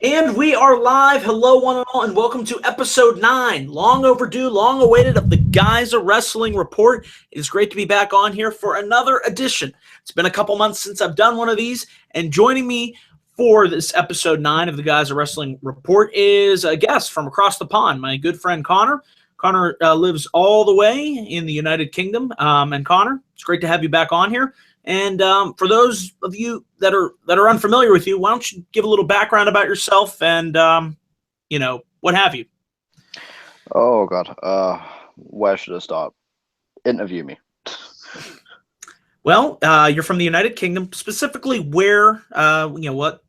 And we are live. Hello, one and all, and welcome to episode 9. Long overdue, long awaited of the Giza Wrestling Report. It is great to be back on here for another edition. It's been a couple months since I've done one of these, and joining me for this episode 9 of the Giza Wrestling Report is a guest from across the pond, my good friend Connor. Connor lives all the way in the United Kingdom. And Connor, it's great to have you back on here. And for those of you that are unfamiliar with you, why don't you give a little background about yourself and what have you? Oh God, where should I start? Interview me. Well, you're from the United Kingdom, specifically where? What,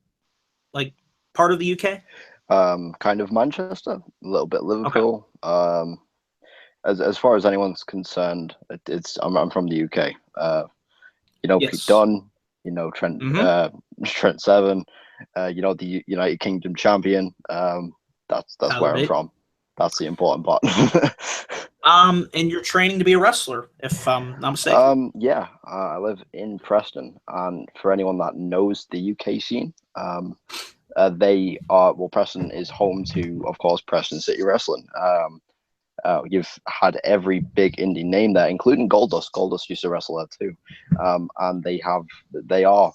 like part of the UK? Kind of Manchester, a little bit Liverpool. Okay. As far as anyone's concerned, I'm from the UK. Yes. Pete Dunne, Trent, Trent Seven, the United Kingdom champion. That's where I'm from. That's the important part. And you're training to be a wrestler, if I'm not mistaken. Yeah, I live in Preston, and for anyone that knows the UK scene, Preston is home to, of course, Preston City Wrestling. You've had every big indie name there, including Goldust. Goldust used to wrestle there too, and they are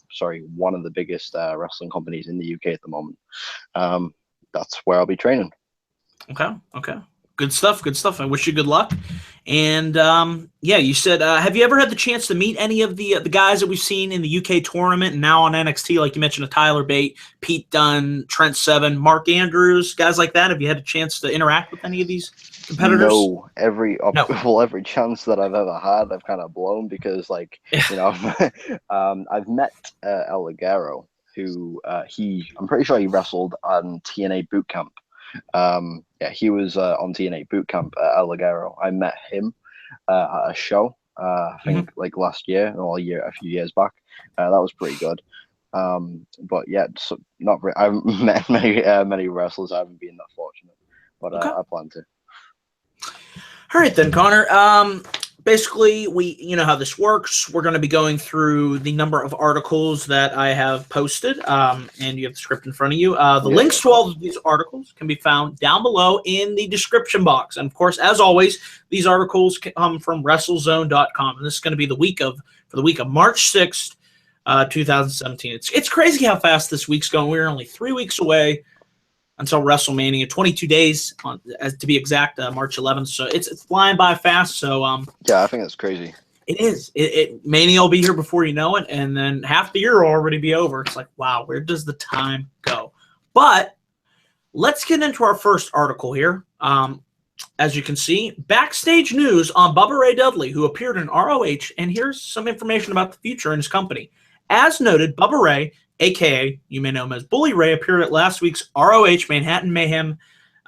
one of the biggest wrestling companies in the UK at the moment. That's where I'll be training. Okay. Good stuff. I wish you good luck. And you said, have you ever had the chance to meet any of the guys that we've seen in the UK tournament and now on NXT? Like you mentioned, Tyler Bate, Pete Dunne, Trent Seven, Mark Andrews, guys like that. Have you had a chance to interact with any of these competitors? No, every chance that I've ever had, I've kind of blown because, I've met El Ligero, who I'm pretty sure he wrestled on TNA Boot Camp. He was on TNA Boot Camp at El Ligero. I met him at a show, I think like last year or a few years back. That was pretty good. But yeah, not really. I haven't met many wrestlers. I haven't been that fortunate, but I plan to. All right then, Connor. Basically, you know how this works. We're going to be going through the number of articles that I have posted, and you have the script in front of you. Links to all of these articles can be found down below in the description box. And of course, as always, these articles come from WrestleZone.com, and this is going to be for the week of March 6th, 2017. It's crazy how fast this week's going. We're only 3 weeks away until WrestleMania, 22 days as to be exact, March 11th. So it's flying by fast. So yeah, I think that's crazy. It is. Mania will be here before you know it, and then half the year will already be over. It's like, wow, where does the time go? But let's get into our first article here. As you can see, backstage news on Bubba Ray Dudley, who appeared in ROH, and here's some information about the future in his company. As noted, Bubba Ray, a.k.a. you may know him as Bully Ray, appeared at last week's ROH Manhattan Mayhem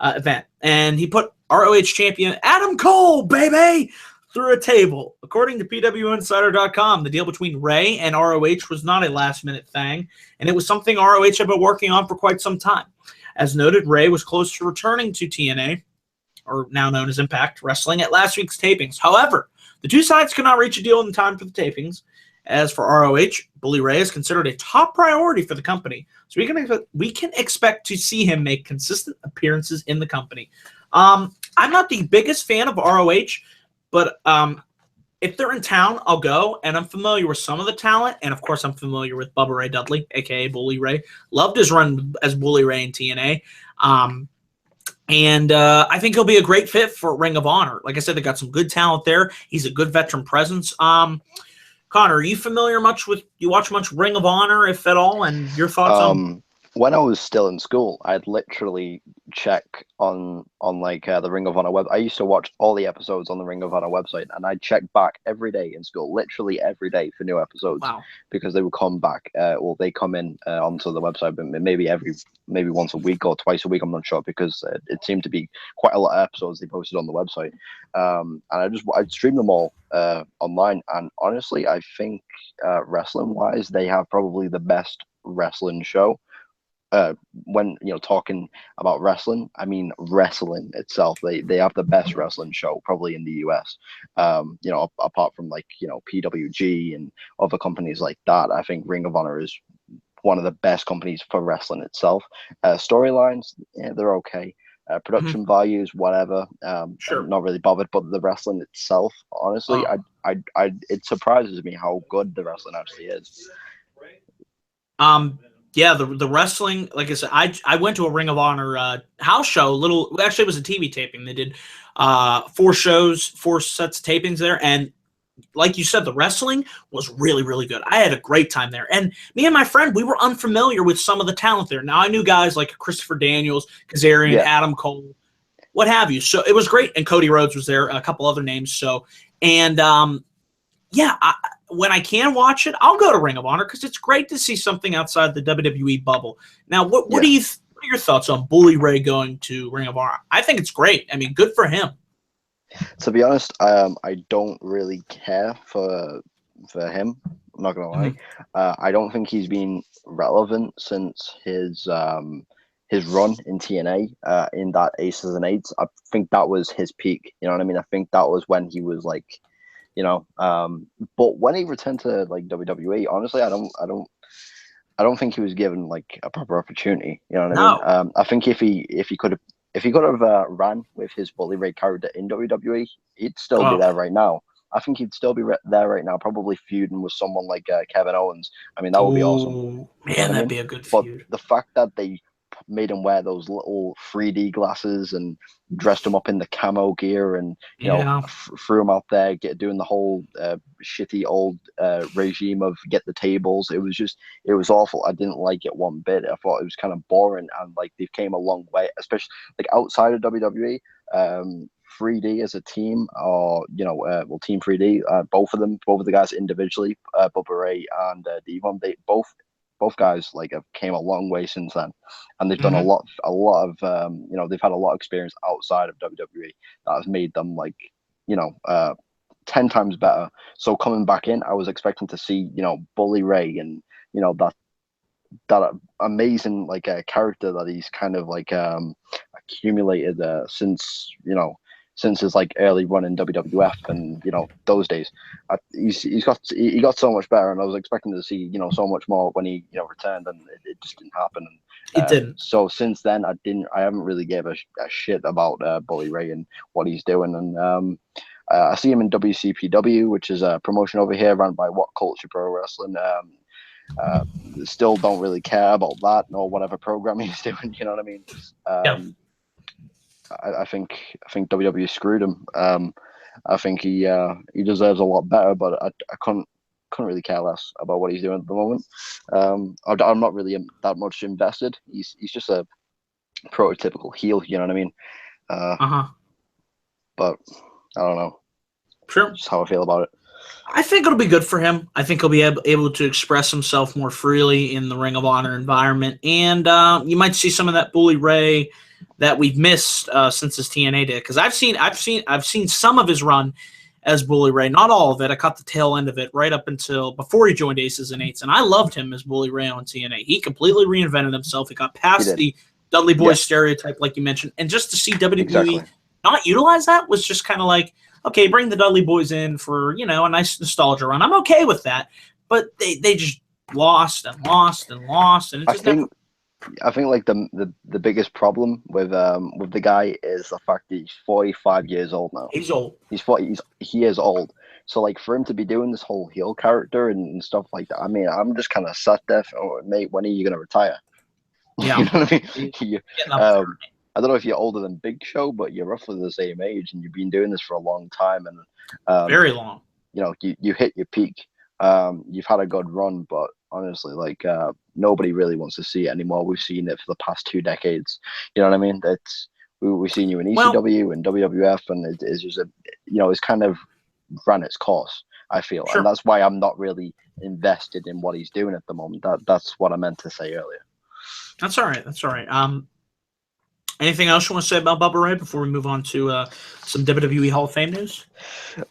event. And he put ROH champion Adam Cole, baby, through a table. According to PWInsider.com, the deal between Ray and ROH was not a last-minute thing, and it was something ROH had been working on for quite some time. As noted, Ray was close to returning to TNA, or now known as Impact Wrestling, at last week's tapings. However, the two sides could not reach a deal in time for the tapings. As for ROH, Bully Ray is considered a top priority for the company, so we can expect to see him make consistent appearances in the company. I'm not the biggest fan of ROH, but if they're in town, I'll go, and I'm familiar with some of the talent, and of course I'm familiar with Bubba Ray Dudley, a.k.a. Bully Ray. Loved his run as Bully Ray in TNA. And I think he'll be a great fit for Ring of Honor. Like I said, they got some good talent there. He's a good veteran presence. Connor, are you you watch much Ring of Honor, if at all, and your thoughts on? When I was still in school, I'd literally check on the Ring of Honor web. I used to watch all the episodes on the Ring of Honor website, and I'd check back every day in school, literally every day for new episodes. Wow. Because they would come back. They come in onto the website, but maybe once a week or twice a week. I'm not sure, because it seemed to be quite a lot of episodes they posted on the website. And I'd stream them all online. And honestly, I think wrestling wise, they have probably the best wrestling show. When talking about wrestling, I mean wrestling itself, they have the best wrestling show probably in the US. Apart from PWG and other companies like that, I think Ring of Honor is one of the best companies for wrestling itself. Storylines, yeah, they're okay. Production values, whatever. Sure. I'm not really bothered, but the wrestling itself, honestly, it surprises me how good the wrestling actually is. Yeah, the wrestling, like I said, I went to a Ring of Honor house show. Actually, it was a TV taping. They did 4 shows, 4 sets of tapings there, and like you said, the wrestling was really, really good. I had a great time there. And me and my friend, we were unfamiliar with some of the talent there. Now, I knew guys like Christopher Daniels, Kazarian, Adam Cole, what have you. So it was great. And Cody Rhodes was there, a couple other names. So, and when I can watch it, I'll go to Ring of Honor because it's great to see something outside the WWE bubble. Now, what are your thoughts on Bully Ray going to Ring of Honor? I think it's great. I mean, good for him. To be honest, I don't really care for him. I'm not gonna lie. I don't think he's been relevant since his run in TNA in that Aces and Eights. I think that was his peak. You know what I mean? I think that was when he was like, but when he returned to like WWE, honestly, I don't think he was given like a proper opportunity. You know what I mean? I think if he could have ran with his Bully Ray character in WWE, he'd still be there right now. I think he'd still be there right now, probably feuding with someone like Kevin Owens. I mean, that would be awesome. Man, that'd be a good feud. But the fact that they made him wear those little 3D glasses and dressed him up in the camo gear and threw him out there doing the whole shitty old regime of get the tables, it was awful. I didn't like it one bit. I thought it was kind of boring, and like they came a long way, especially like outside of WWE. 3D as a team, or Team 3D, both of the guys individually, Bubba Ray and Devon, they both guys like have came a long way since then, and they've done a lot of they've had a lot of experience outside of WWE that has made them 10 times better. So coming back in, I was expecting to see Bully Ray and that amazing like character that he's kind of like accumulated since his like early run in WWF and those days. He got so much better, and I was expecting to see so much more when he returned, and it just didn't happen. And, it didn't. So since then, I haven't really gave a shit about Bully Ray and what he's doing. And I see him in WCPW, which is a promotion over here run by What Culture Pro Wrestling. Still don't really care about that or whatever program he's doing. You know what I mean? I think WWE screwed him. I think he deserves a lot better, but I couldn't really care less about what he's doing at the moment. I'm not really that much invested. He's just a prototypical heel. You know what I mean? But I don't know. Sure. Just how I feel about it. I think it'll be good for him. I think he'll be able to express himself more freely in the Ring of Honor environment, and you might see some of that Bully Ray that we've missed since his TNA day. Because I've seen some of his run as Bully Ray, not all of it. I caught the tail end of it right up until before he joined Aces and Eights, and I loved him as Bully Ray on TNA. He completely reinvented himself. He got past the Dudley Boyz stereotype, like you mentioned, and just to see WWE not utilize that was just kind of like, okay, bring the Dudley Boyz in for a nice nostalgia run. I'm okay with that, but they just lost, and it just I think like the biggest problem with the guy is the fact that he's 45 years old now. He's old. He is old. So like for him to be doing this whole heel character and stuff like that, I mean, I'm just kind of sat there, mate. When are you gonna retire? Yeah. You know what I mean? I don't know if you're older than Big Show, but you're roughly the same age, and you've been doing this for a long time, and very long. You hit your peak. You've had a good run, but honestly, like nobody really wants to see it anymore. We've seen it for the past 2 decades. You know what I mean? We've seen you in ECW and WWF, and it's just it's kind of ran its course. I feel, and that's why I'm not really invested in what he's doing at the moment. That's what I meant to say earlier. That's all right. Anything else you want to say about Bubba Ray before we move on to some WWE Hall of Fame news?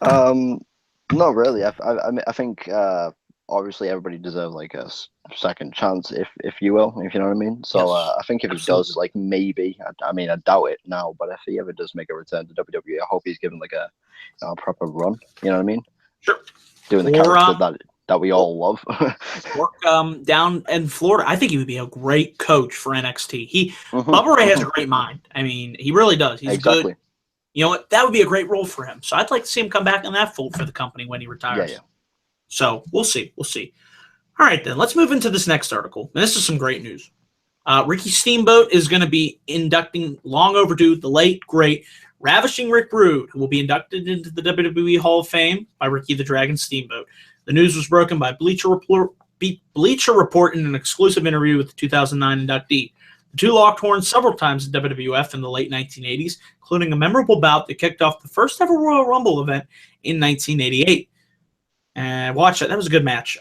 Not really. I think obviously everybody deserves like a second chance, if you will, if you know what I mean. So I think if he does, like maybe, I mean, I doubt it now, but if he ever does make a return to WWE, I hope he's given like a proper run. You know what I mean? Sure. Doing the character that that we all love. Work down in Florida. I think he would be a great coach for NXT. Mhm, Bubba Ray has a mhm. great mind. I mean, he really does. He's Exactly. good. You know what? That would be a great role for him. So I'd like to see him come back in that fold for the company when he retires. Yeah. So we'll see. We'll see. All right, then. Let's move into this next article. And this is some great news. Ricky Steamboat is going to be inducting, long overdue, the late, great, ravishing Rick Rude, who will be inducted into the WWE Hall of Fame by Ricky the Dragon Steamboat. The news was broken by Bleacher Report in an exclusive interview with the 2009 inductee. The two locked horns several times in WWF in the late 1980s, including a memorable bout that kicked off the first ever Royal Rumble event in 1988. And watch it. That was a good match.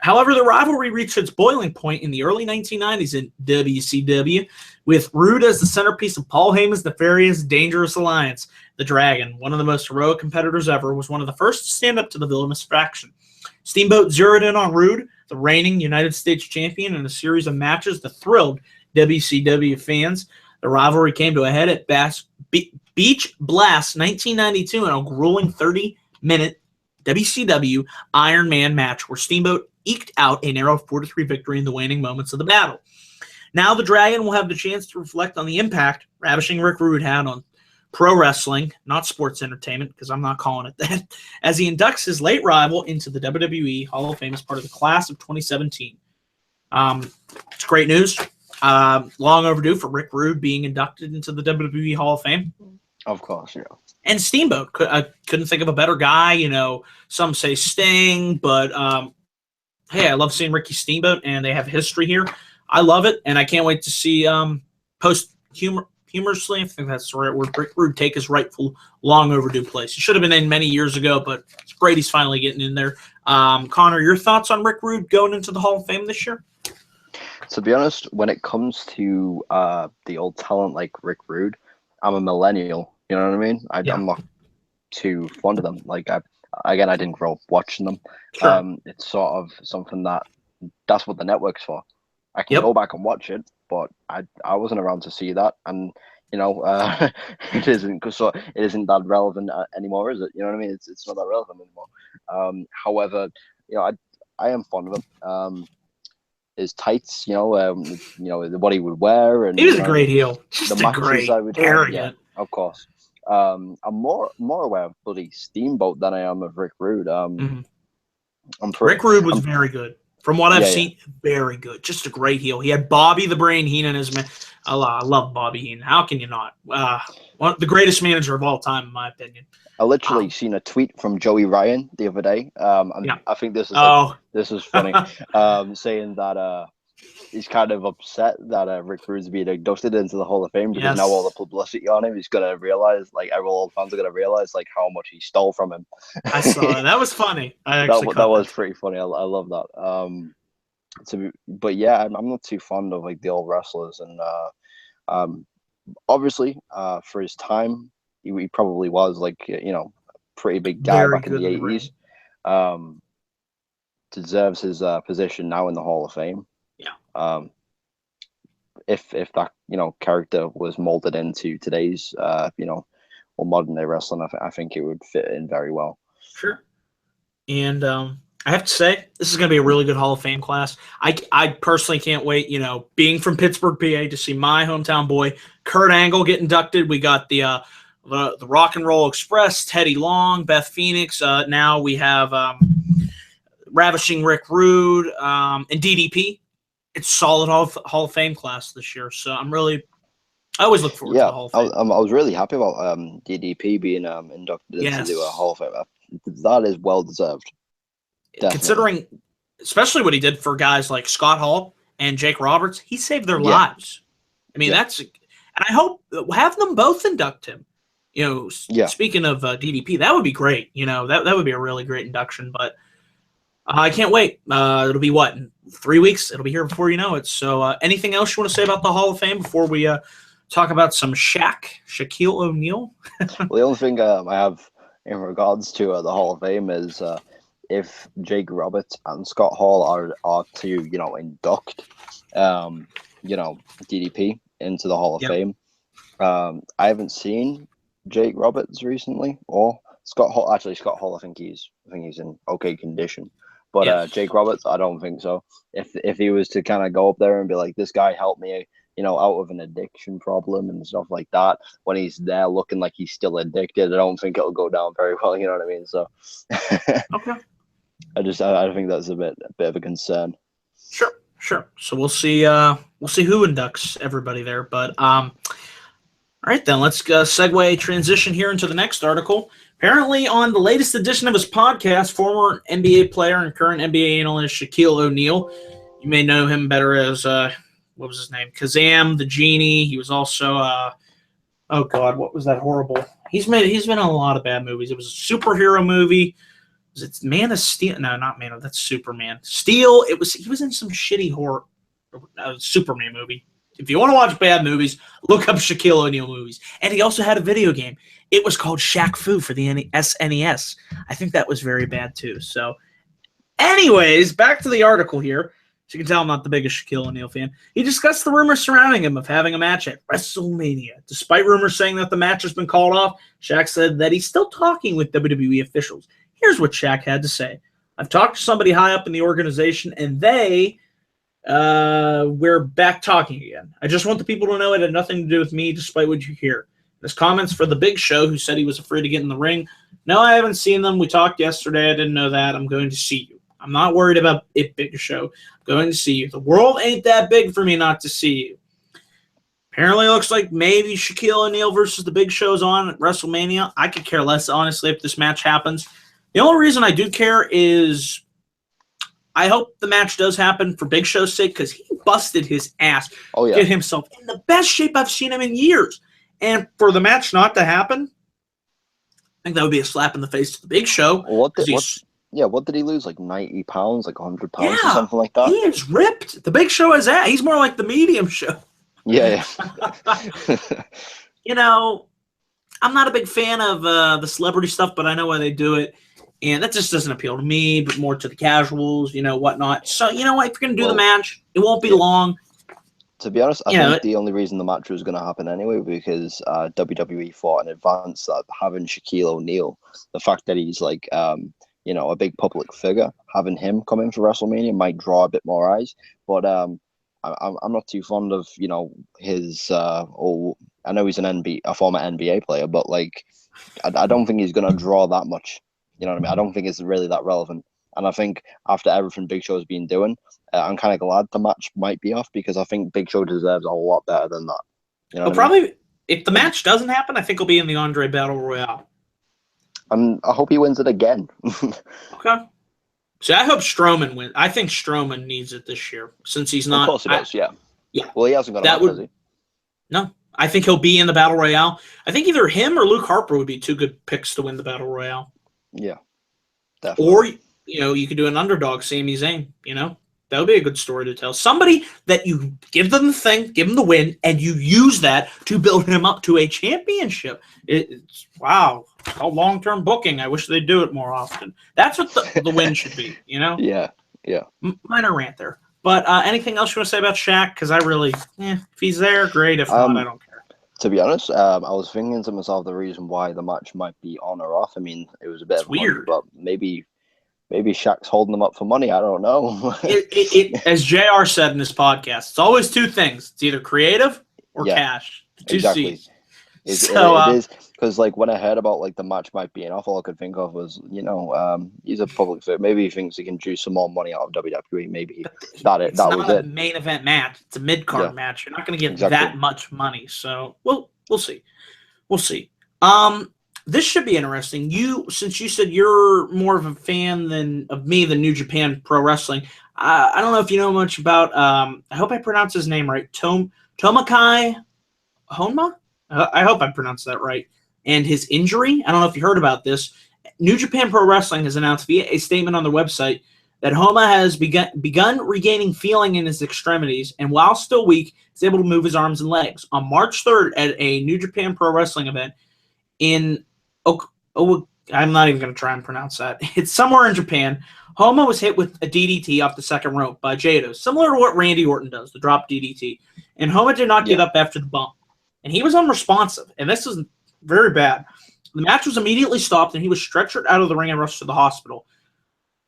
However, the rivalry reached its boiling point in the early 1990s in WCW, with Rude as the centerpiece of Paul Heyman's nefarious, dangerous alliance. The Dragon, one of the most heroic competitors ever, was one of the first to stand up to the villainous faction. Steamboat zeroed in on Rude, the reigning United States champion, in a series of matches that thrilled WCW fans. The rivalry came to a head at Beach Blast 1992 in a grueling 30-minute WCW Iron Man match where Steamboat eked out a narrow 4-3 victory in the waning moments of the battle. Now the Dragon will have the chance to reflect on the impact ravishing Rick Rude had on pro wrestling, not sports entertainment, because I'm not calling it that, as he inducts his late rival into the WWE Hall of Fame as part of the class of 2017. It's great news. Long overdue for Rick Rude being inducted into the WWE Hall of Fame. Of course, yeah. And Steamboat, I couldn't think of a better guy. You know, some say Sting, but hey, I love seeing Ricky Steamboat, and they have history here. I love it, and I can't wait to see humorously, I think that's the right word, Rick Rude take his rightful long overdue place. He should have been in many years ago, but it's great he's finally getting in there. Connor, your thoughts on Rick Rude going into the Hall of Fame this year? To be honest, when it comes to the old talent like Rick Rude, I'm a millennial. You know what I mean? I'm not too fond of them. Like I didn't grow up watching them. Sure. It's sort of something that's what the network's for. I can go back and watch it, but I wasn't around to see that, and you know, it isn't that relevant anymore, is it? You know what I mean? It's not that relevant anymore. However, you know, I am fond of him. His tights, what he would wear, and he was a great heel. The matches I would have, yeah, of course. I'm more aware of bloody Steamboat than I am of Rick Rude. Rick Rude was very good. From what I've seen, very good. Just a great heel. He had Bobby the Brain Heenan as man. I love Bobby Heenan. How can you not? The greatest manager of all time, in my opinion. I literally seen a tweet from Joey Ryan the other day. I think this is this is funny. Saying that he's kind of upset that Rick Rude's being inducted into the Hall of Fame because now all the publicity on him, he's gonna realize, like every old fans are gonna realize, like how much he stole from him. I saw that. That was funny. That was pretty funny. I love that. But yeah, I'm not too fond of like the old wrestlers, and obviously for his time, he probably was like pretty big guy back in the 80s. Deserves his position now in the Hall of Fame. Yeah. If that character was molded into today's modern day wrestling, I think it would fit in very well. Sure. And I have to say, this is going to be a really good Hall of Fame class. I personally can't wait, being from Pittsburgh, PA, to see my hometown boy, Kurt Angle, get inducted. We got the Rock and Roll Express, Teddy Long, Beth Phoenix. Now we have Ravishing Rick Rude and DDP. It's a solid Hall of Fame class this year. So I always look forward to the Hall of Fame. I was really happy about DDP being inducted into a Hall of Fame. That is well deserved. Definitely. Considering especially what he did for guys like Scott Hall and Jake Roberts, he saved their lives. I mean, and I hope have them both induct him. Speaking of DDP, that would be great. That would be a really great induction. But I can't wait. It'll be in 3 weeks? It'll be here before you know it. So anything else you want to say about the Hall of Fame before we talk about some Shaquille O'Neal? Well, the only thing I have in regards to the Hall of Fame is if Jake Roberts and Scott Hall are to induct DDP into the Hall of Fame. I haven't seen Jake Roberts recently or Scott Hall. Actually, Scott Hall, I think he's in okay condition. But Yeah. Jake Roberts, I don't think so. If he was to kind of go up there and be like, this guy helped me, out of an addiction problem and stuff like that, when he's there looking like he's still addicted, I don't think it'll go down very well. You know what I mean? So, Okay. I think that's a bit of a concern. Sure. So we'll see who inducts everybody there. But all right, then let's transition here into the next article. Apparently, on the latest edition of his podcast, former NBA player and current NBA analyst Shaquille O'Neal, you may know him better as what was his name? Kazam the Genie. He was also oh God, what was that horrible? He's been in a lot of bad movies. It was a superhero movie. Was it Man of Steel? No, not Man of. That's Superman. Steel. He was in some shitty horror Superman movie. If you want to watch bad movies, look up Shaquille O'Neal movies. And he also had a video game. It was called Shaq Fu for the SNES. I think that was very bad too. So, anyways, back to the article here. As you can tell, I'm not the biggest Shaquille O'Neal fan. He discussed the rumors surrounding him of having a match at WrestleMania. Despite rumors saying that the match has been called off, Shaq said that he's still talking with WWE officials. Here's what Shaq had to say. I've talked to somebody high up in the organization, and we're back talking again. I just want the people to know it had nothing to do with me, despite what you hear. His comments for The Big Show, who said he was afraid to get in the ring. No, I haven't seen them. We talked yesterday. I didn't know that. I'm going to see you. I'm not worried about it, Big Show. I'm going to see you. The world ain't that big for me not to see you. Apparently, it looks like maybe Shaquille O'Neal versus The Big Show's on at WrestleMania. I could care less, honestly, if this match happens. The only reason I do care is I hope the match does happen for Big Show's sake because he busted his ass to get himself in the best shape I've seen him in years. And for the match not to happen, I think that would be a slap in the face to the Big Show. What did he lose? Like 90 pounds, like 100 pounds or something like that? He is ripped. The Big Show is that. He's more like the medium show. Yeah. I'm not a big fan of the celebrity stuff, but I know why they do it. And that just doesn't appeal to me, but more to the casuals, whatnot. So, you know what? If you're going to do the match, it won't be long. To be honest, I think the only reason the match was going to happen anyway because WWE thought in advance that having Shaquille O'Neal, the fact that he's like, a big public figure, having him come in for WrestleMania might draw a bit more eyes. But I'm not too fond of, his. I know he's a former NBA player, but like, I don't think he's going to draw that much. You know what I mean? I don't think it's really that relevant. And I think after everything Big Show's been doing, I'm kind of glad the match might be off because I think Big Show deserves a lot better than that. Probably, if the match doesn't happen, I think he'll be in the Andre Battle Royale. I hope he wins it again. Okay. See, I hope Strowman wins. I think Strowman needs it this year since he's not. Of course he does, yeah. Yeah. Well, he hasn't got that, has he? No. I think he'll be in the Battle Royale. I think either him or Luke Harper would be two good picks to win the Battle Royale. Yeah, definitely. Or, you could do an underdog, Sami Zayn, That would be a good story to tell. Somebody that you give them the thing, give them the win, and you use that to build him up to a championship. It's wow. Called long-term booking. I wish they'd do it more often. That's what the win should be, Yeah. Minor rant there. But anything else you want to say about Shaq? Because I really, if he's there, great. If not, I don't care. To be honest, I was thinking to myself the reason why the match might be on or off. I mean, it was a bit weird, but maybe Shaq's holding them up for money. I don't know. As JR said in his podcast, it's always two things. It's either creative or cash. Two exactly. C's. It is because like when I heard about like the match might be off, all I could think of was he's a public figure. Maybe he thinks he can juice some more money out of WWE. Maybe it's that was not a it. main event match. It's a mid card match. You're not going to get that much money. So we'll see. We'll see. This should be interesting. Since you said you're more of a fan of me than New Japan Pro Wrestling. I don't know if you know much about. I hope I pronounce his name right. Tomokai Honma. I hope I pronounced that right. And his injury, I don't know if you heard about this. New Japan Pro Wrestling has announced via a statement on their website that Honma has begun regaining feeling in his extremities, and while still weak, is able to move his arms and legs. On March 3rd at a New Japan Pro Wrestling event in I'm not even going to try and pronounce that. It's somewhere in Japan. Honma was hit with a DDT off the second rope by Jado, similar to what Randy Orton does, the drop DDT. And Honma did not get up after the bump. And he was unresponsive, and this is very bad. The match was immediately stopped, and he was stretchered out of the ring and rushed to the hospital.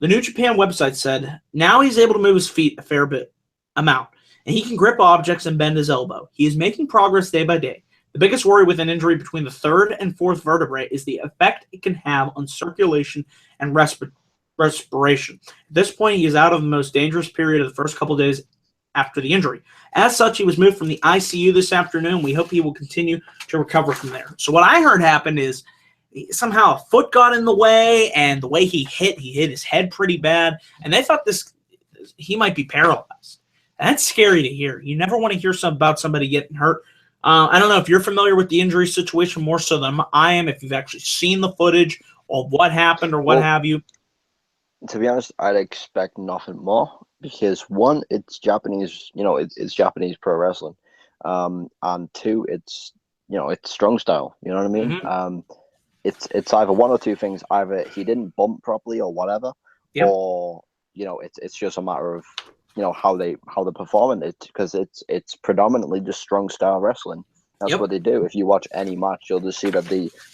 The New Japan website said, now he's able to move his feet a fair bit amount, and he can grip objects and bend his elbow. He is making progress day by day. The biggest worry with an injury between the third and fourth vertebrae is the effect it can have on circulation and respiration. At this point, he is out of the most dangerous period of the first couple of days after the injury. As such, he was moved from the ICU this afternoon. We hope he will continue to recover from there. So what I heard happened is somehow a foot got in the way, and the way he hit his head pretty bad, and they thought he might be paralyzed. That's scary to hear. You never want to hear about somebody getting hurt. I don't know if you're familiar with the injury situation more so than I am, if you've actually seen the footage of what happened or what have you. To be honest, I'd expect nothing more because one, it's Japanese, it's Japanese pro wrestling, and two, it's strong style. You know what I mean? Mm-hmm. It's either one or two things. Either he didn't bump properly or whatever, yep. Or it's just a matter of how they're performing it, because it's predominantly just strong style wrestling. That's yep. what they do. If you watch any match, you'll just see that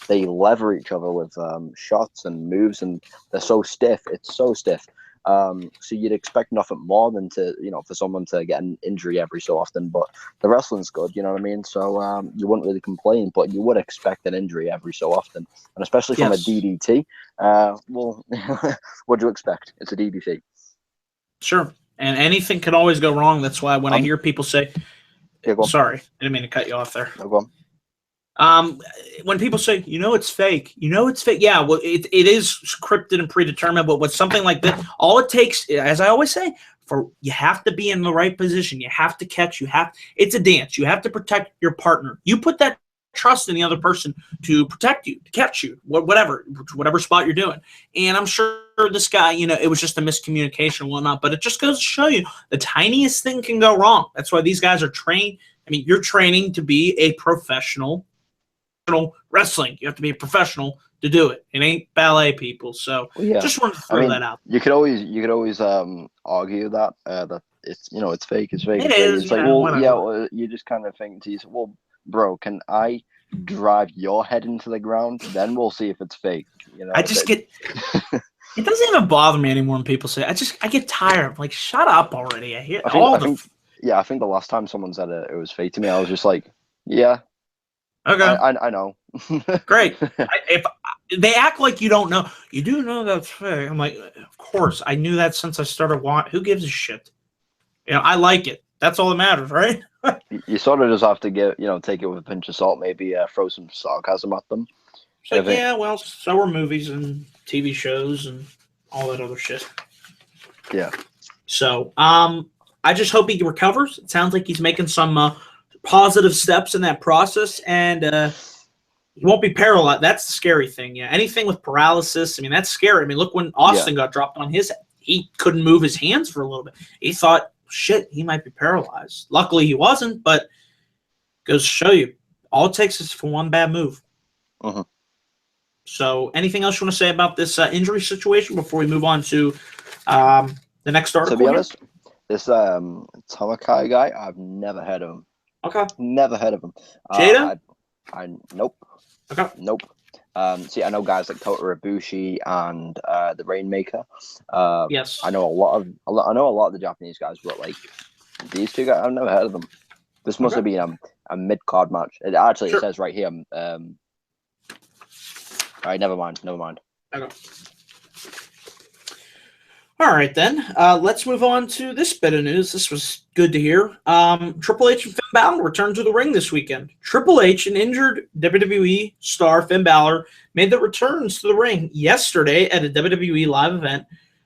they lever each other with shots and moves, and they're so stiff. It's so stiff. So you'd expect nothing more than for someone to get an injury every so often. But the wrestling's good, you know what I mean? So you wouldn't really complain, but you would expect an injury every so often, and especially from a DDT. Well, what do you expect? It's a DDT. Sure. And anything can always go wrong. That's why when I hear people say, sorry, I didn't mean to cut you off there. No, go on. When people say, it's fake, it's fake. Yeah, well, it is scripted and predetermined, but with something like this, all it takes, as I always say, you have to be in the right position. You have to catch, it's a dance. You have to protect your partner. You put that trust in the other person to protect you, to catch you, whatever spot you're doing. And I'm sure this guy, it was just a miscommunication and whatnot, but it just goes to show you the tiniest thing can go wrong. That's why these guys are trained. I mean, you're training to be a professional wrestling. You have to be a professional to do it. It ain't ballet, people. So just wanted to throw that out. You could always argue that it's fake. It's fake. It is. It's like, you just kind of think to yourself, well, bro, can I drive your head into the ground? Then we'll see if it's fake. I just get. It doesn't even bother me anymore when people say. I get tired. I'm like, shut up already. I hear I think the last time someone said it was fake to me, I was just like, yeah. Okay. I know. Great. If they act like you don't know, you do know that's fake. I'm like, of course, I knew that since I started watching. Who gives a shit? I like it. That's all that matters, right? You sort of just have to take it with a pinch of salt. Maybe throw some sarcasm at them. Like, well, so are movies and TV shows and all that other shit. Yeah. So, I just hope he recovers. It sounds like he's making some positive steps in that process, and he won't be paralyzed. That's the scary thing. Yeah, anything with paralysis, I mean, that's scary. I mean, look when Austin got dropped on his head. He couldn't move his hands for a little bit. He thought, shit, he might be paralyzed. Luckily, he wasn't, but goes to show you, all it takes is for one bad move. Uh-huh. So, anything else you want to say about this injury situation before we move on to the next article? To be honest, this Tamakai guy, I've never heard of him. Okay. Never heard of him. Jada? Nope. Okay. Nope. See, I know guys like Kota Ibushi and the Rainmaker. Yes. I know a lot of the Japanese guys, but like these two guys, I've never heard of them. This must have been a mid card match. It actually it says right here. All right, never mind. Okay. All right, then. Let's move on to this bit of news. This was good to hear. Triple H and Finn Balor returned to the ring this weekend. Triple H and injured WWE star Finn Balor made the returns to the ring yesterday at a WWE live event.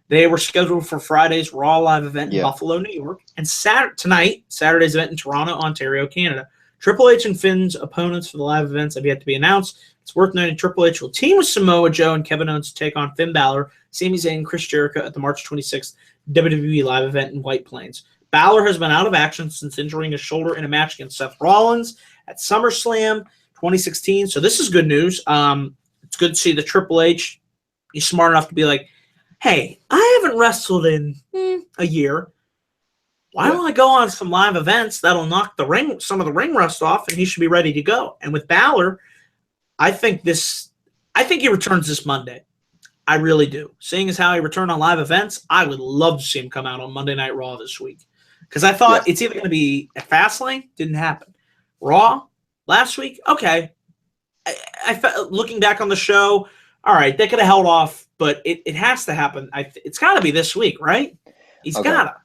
They were scheduled for Friday's Raw live event in Buffalo, New York, and Saturday's event in Toronto, Ontario, Canada. Triple H and Finn's opponents for the live events have yet to be announced. It's worth noting Triple H will team with Samoa Joe and Kevin Owens to take on Finn Balor, Sami Zayn, and Chris Jericho at the March 26th WWE live event in White Plains. Balor has been out of action since injuring his shoulder in a match against Seth Rollins at SummerSlam 2016. So this is good news. It's good to see the Triple H. He's smart enough to be like, hey, I haven't wrestled in a year. Why don't I go on some live events that'll knock some of the ring rust off, and he should be ready to go. And with Balor, I think he returns this Monday. I really do. Seeing as how he returned on live events, I would love to see him come out on Monday Night Raw this week. Because I thought it's either going to be at Fastlane, didn't happen. Raw, last week, okay. I felt, looking back on the show, all right, they could have held off, but it has to happen. It's got to be this week, right? He's got to.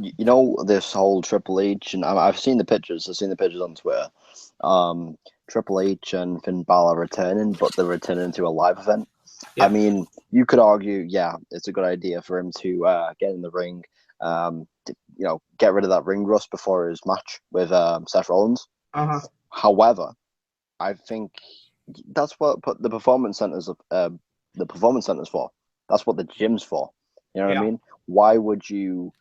You know, this whole Triple H, and I've seen the pictures. I've seen the pictures on Twitter. Triple H and Finn Balor returning, but they're returning to a live event. Yeah. I mean, you could argue, it's a good idea for him to get in the ring, get rid of that ring rust before his match with Seth Rollins. Uh-huh. However, I think that's what the performance centers for. That's what the gym's for. You know what I mean? Why would you?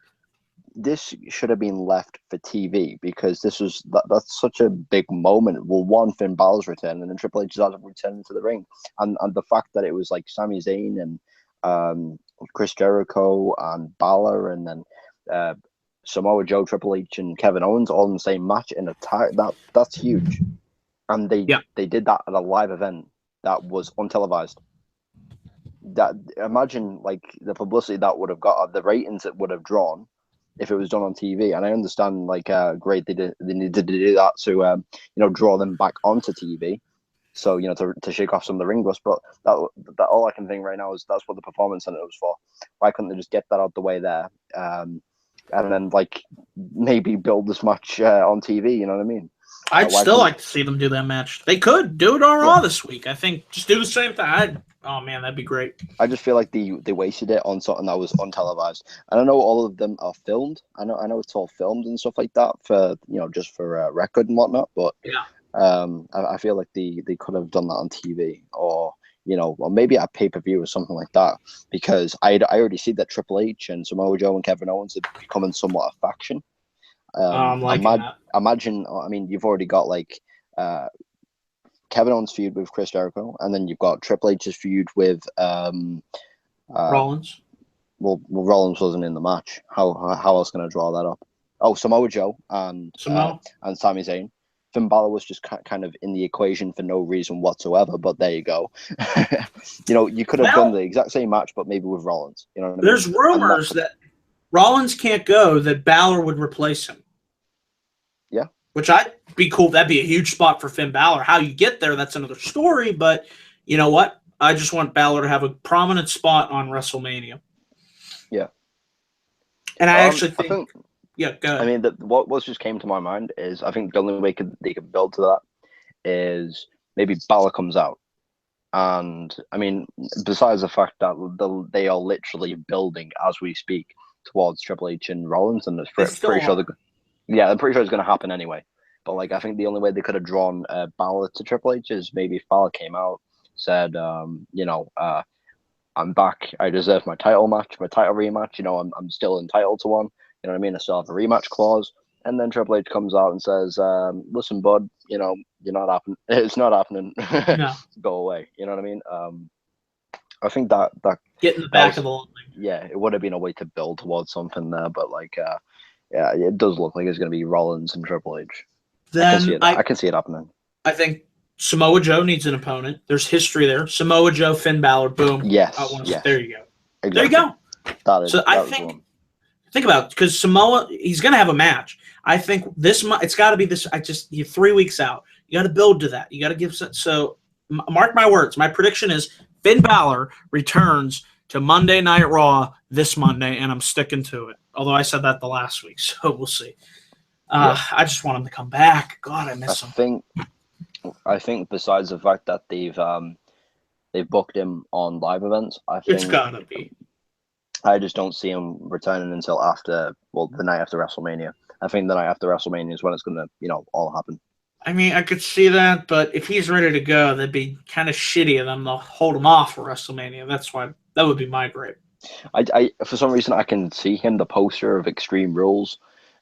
This should have been left for TV because that's such a big moment. Well, one, Finn Balor's return, and then Triple H is out of returning to the ring, and the fact that it was like Sami Zayn and Chris Jericho and Balor, and then Samoa Joe, Triple H, and Kevin Owens all in the same match in a tag. That's huge, and they did that at a live event that was untelevised. That imagine like the publicity that would have got, the ratings it would have drawn if it was done on TV. And I understand like great they needed to do that to draw them back onto TV, so to shake off some of the ring rust. But that all I can think right now is that's what the performance center was for. Why couldn't they just get that out the way there, and then like maybe build this match on TV? You know what I mean? I'd still like to see them do that match. They could do it on Raw this week. I think just do the same thing. Oh man, that'd be great. I just feel like they wasted it on something that was untelevised. And I know all of them are filmed. I know it's all filmed and stuff like that for just for record and whatnot. But I feel like they could have done that on TV or maybe at pay-per-view or something like that, because I already see that Triple H and Samoa Joe and Kevin Owens are becoming somewhat a faction. Imagine, I mean, you've already got like Kevin Owens' feud with Chris Jericho, and then you've got Triple H's feud with Rollins. Well, Rollins wasn't in the match. How else can I draw that up? Oh, Samoa Joe and Sami Zayn. Finn Balor was just kind of in the equation for no reason whatsoever, but there you go. You could have done the exact same match, but maybe with Rollins. You know what I mean? There's rumors that Rollins can't go, that Balor would replace him. Yeah. Which I'd be cool. That'd be a huge spot for Finn Balor. How you get there, that's another story. But you know what? I just want Balor to have a prominent spot on WrestleMania. Yeah. And I actually think go ahead. I mean, what just came to my mind is I think the only way they could build to that is maybe Balor comes out. And, I mean, besides the fact that they are literally building as we speak towards Triple H and Rollins, and I'm pretty sure I'm pretty sure it's going to happen anyway. But like, I think the only way they could have drawn Balor to Triple H is maybe if Balor came out, said, I'm back. I deserve my title match, my title rematch. I'm still entitled to one. You know what I mean? I still have a rematch clause. And then Triple H comes out and says, "Listen, bud, you're not happening. It's not happening. No. Go away." You know what I mean? I think that get in the back of the line. Yeah, it would have been a way to build towards something there, but like, it does look like it's going to be Rollins and Triple H. Then I can see it happening. I think Samoa Joe needs an opponent. There's history there. Samoa Joe, Finn Balor, boom. Yes. There you go. Exactly. There you go. I think. Think about it, because Samoa, he's going to have a match. I think it's got to be this. You're 3 weeks out. You got to build to that. You got to give. So, mark my words. My prediction is Finn Balor returns to Monday Night Raw this Monday, and I'm sticking to it. Although I said that the last week, so we'll see. I just want him to come back. God, I miss him. I think besides the fact that they've booked him on live events, I think it's gotta be. I just don't see him returning until the night after WrestleMania. I think the night after WrestleMania is when it's going to, all happen. I mean, I could see that, but if he's ready to go, that'd be kind of shitty of them to hold him off for WrestleMania. That's why that would be my gripe. I for some reason I can see him the poster of Extreme Rules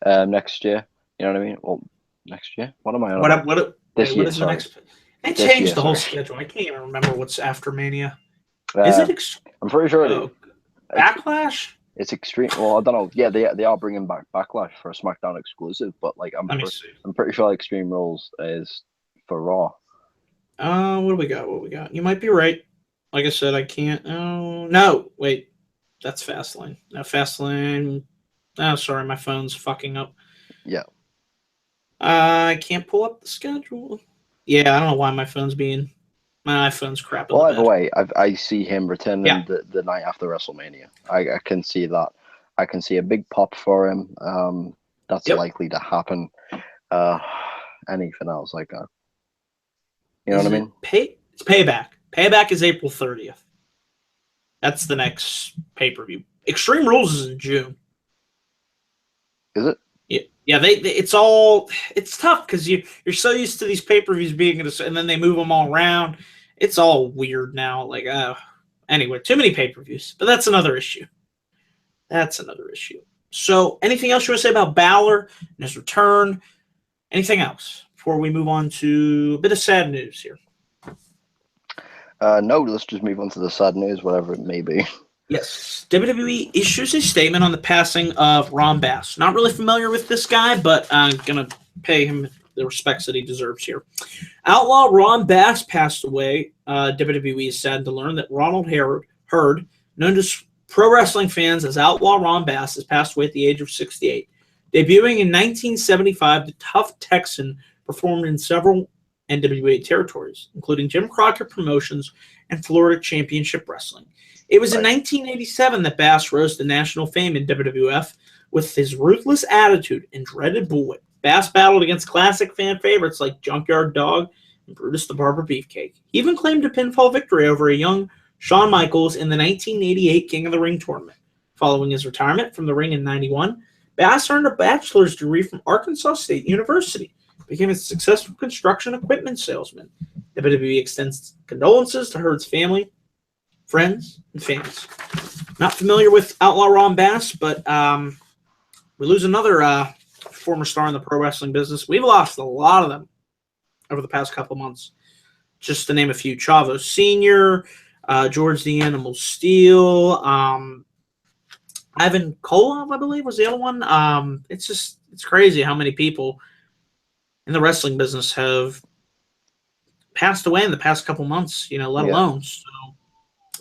next year. You know what I mean? Well, next year. What am I on? This year. What is the next? They changed the whole schedule. I can't even remember what's after Mania. Is it? I'm pretty sure it is. Backlash? It's Extreme. Well, I don't know. Yeah, they are bringing back Backlash for a SmackDown exclusive, but like I'm pretty sure Extreme Rules is for Raw. What do we got? You might be right. like I said, I can't. Oh no, wait, that's Fastlane. No, Fastlane. Oh, sorry, my phone's fucking up. Yeah. I can't pull up the schedule. Yeah, I don't know why my iPhone's crap in Well, the either bed. way, I see him Yeah. returning the night after WrestleMania. I can see that. I can see a big pop for him. That's Yep. likely to happen. Uh, anything else like that? You know Is what I it mean? It's Payback. Payback is April 30th. That's the next pay-per-view. Extreme Rules is in June. Is it? Yeah. It's tough because you're so used to these pay-per-views being and then they move them all around. It's all weird now. Like, anyway, too many pay-per-views, but that's another issue. So, anything else you want to say about Balor and his return? Anything else before we move on to a bit of sad news here? No, let's just move on to the sad news, whatever it may be. Yes. WWE issues a statement on the passing of Ron Bass. Not really familiar with this guy, but I'm going to pay him the respects that he deserves here. Outlaw Ron Bass passed away. WWE is saddened to learn that Ronald Hurd, known to pro wrestling fans as Outlaw Ron Bass, has passed away at the age of 68. Debuting in 1975, the Tough Texan performed in several NWA territories, including Jim Crockett Promotions and Florida Championship Wrestling. It was in 1987 that Bass rose to national fame in WWF with his ruthless attitude and dreaded bullwhip. Bass battled against classic fan favorites like Junkyard Dog and Brutus the Barber Beefcake. He even claimed a pinfall victory over a young Shawn Michaels in the 1988 King of the Ring tournament. Following his retirement from the ring in 91, Bass earned a bachelor's degree from Arkansas State University, became a successful construction equipment salesman. WWE extends condolences to Hurd's family, friends, and fans. Not familiar with Outlaw Ron Bass, but we lose another former star in the pro wrestling business. We've lost a lot of them over the past couple months. Just to name a few: Chavo Sr., George the Animal Steel, Ivan Koloff, I believe, was the other one. It's crazy how many people in the wrestling business have passed away in the past couple months, let alone. So